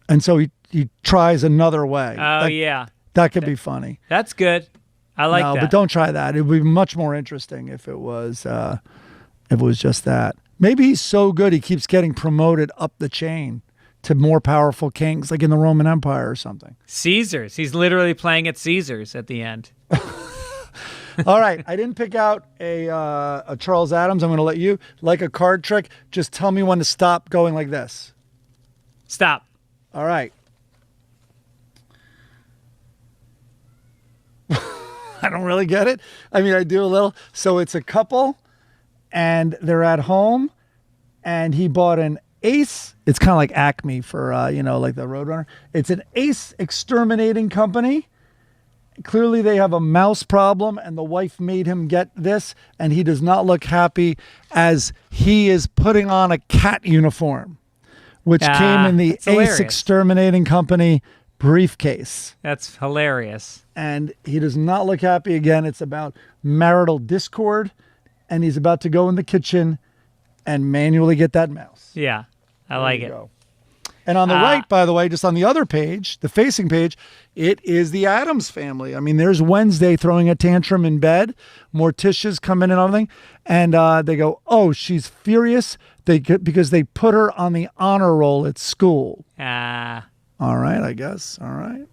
And so he tries another way. Oh, yeah. That could be funny. That's good. I like No, that. but don't try that. It would be much more interesting if it was just that. Maybe he's so good he keeps getting promoted up the chain to more powerful kings, like in the Roman Empire or something. Caesars. He's literally playing at Caesars at the end. All right, I didn't pick out a Charles Adams. I'm going to let you, like a card trick, just tell me when to stop going like this. Stop. All right. I don't really get it. I mean, I do a little. So it's a couple, and they're at home, and he bought an Ace. It's kind of like Acme for, like the Roadrunner. It's an Ace exterminating company. Clearly, they have a mouse problem, and the wife made him get this, and he does not look happy as he is putting on a cat uniform, which came in the that's Ace hilarious. Exterminating Company briefcase. That's hilarious. And he does not look happy again. It's about marital discord, and he's about to go in the kitchen and manually get that mouse. Yeah, I like it. Go. And on the right, by the way, just on the other page, the facing page, it is the Addams family. I mean, there's Wednesday throwing a tantrum in bed. Morticia's come in and everything. And they go, oh, she's furious because they put her on the honor roll at school. All right, I guess. All right.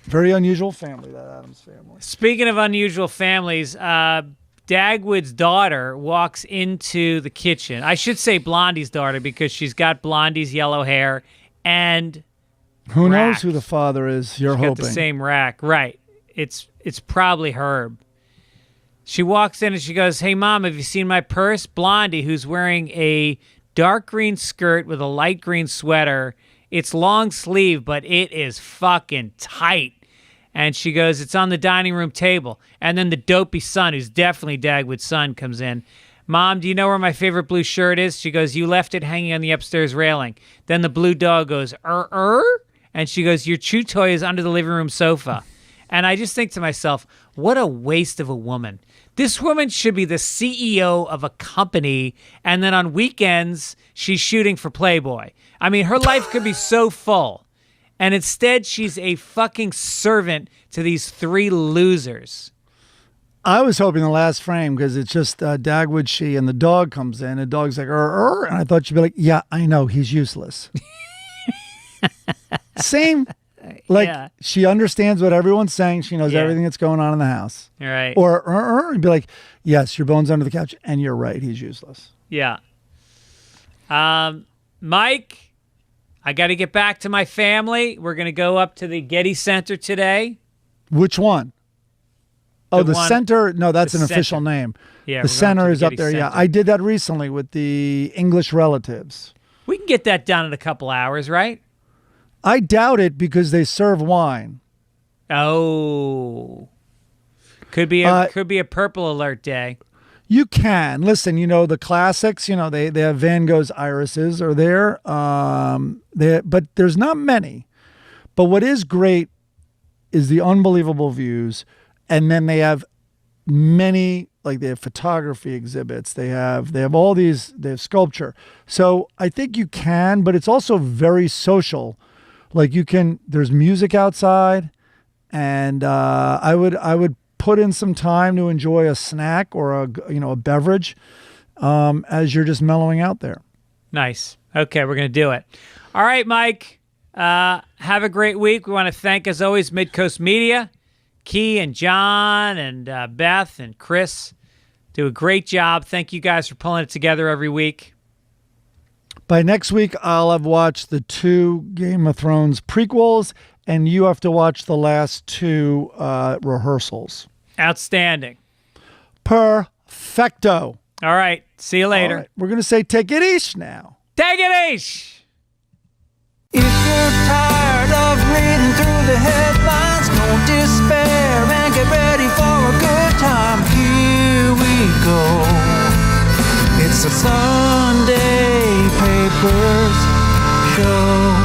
Very unusual family, that Addams family. Speaking of unusual families, Dagwood's daughter walks into the kitchen. I should say Blondie's daughter because she's got Blondie's yellow hair and Who rack. knows who the father is? You're She's got hoping. the same rack. Right. It's probably Herb. She walks in and she goes, hey, Mom, have you seen my purse? Blondie, who's wearing a dark green skirt with a light green sweater. It's long sleeve, but it is fucking tight. And she goes, it's on the dining room table. And then the dopey son, who's definitely Dagwood's son, comes in. Mom, do you know where my favorite blue shirt is? She goes, you left it hanging on the upstairs railing. Then the blue dog goes, And she goes, your chew toy is under the living room sofa. And I just think to myself, what a waste of a woman. This woman should be the CEO of a company, and then on weekends, she's shooting for Playboy. I mean, her life could be so full. And instead, she's a fucking servant to these three losers. I was hoping the last frame because it's just Dagwood, she, and the dog comes in. And the dog's like, and I thought she'd be like, yeah, I know, he's useless. Same Like Yeah. she understands what everyone's saying. She knows Yeah. everything that's going on in the house. Right. Or and be like, yes, your bone's under the couch, and you're right. He's useless. Yeah. Mike, I got to get back to my family. We're going to go up to the Getty Center today. Which one? Oh, the one- center. No, that's the an official center. name. Yeah, the we're going center to is up Getty there. Yeah, Center. I did that recently with the English relatives. We can get that done in a couple hours, right? I doubt it because they serve wine. Oh. Could be a purple alert day. You can listen. You know the classics. You know they have Van Gogh's irises are there. But there's not many. But what is great is the unbelievable views, and then they have many. Like they have photography exhibits. They have all these. They have sculpture. So I think you can, but it's also very social. Like you can. There's music outside, and I would put in some time to enjoy a snack or a beverage as you're just mellowing out there. Nice. Okay, we're going to do it. All right, Mike. Have a great week. We want to thank, as always, Midcoast Media. Key and John and Beth and Chris do a great job. Thank you guys for pulling it together every week. By next week, I'll have watched the 2 Game of Thrones prequels, and you have to watch the last 2 rehearsals. Outstanding. Perfecto. All right. See you later. All right, we're going to say take it easy now. Take it easy. If you're tired of reading through the headlines, don't despair and get ready for a good time. Here we go. It's a Sunday Papers Show.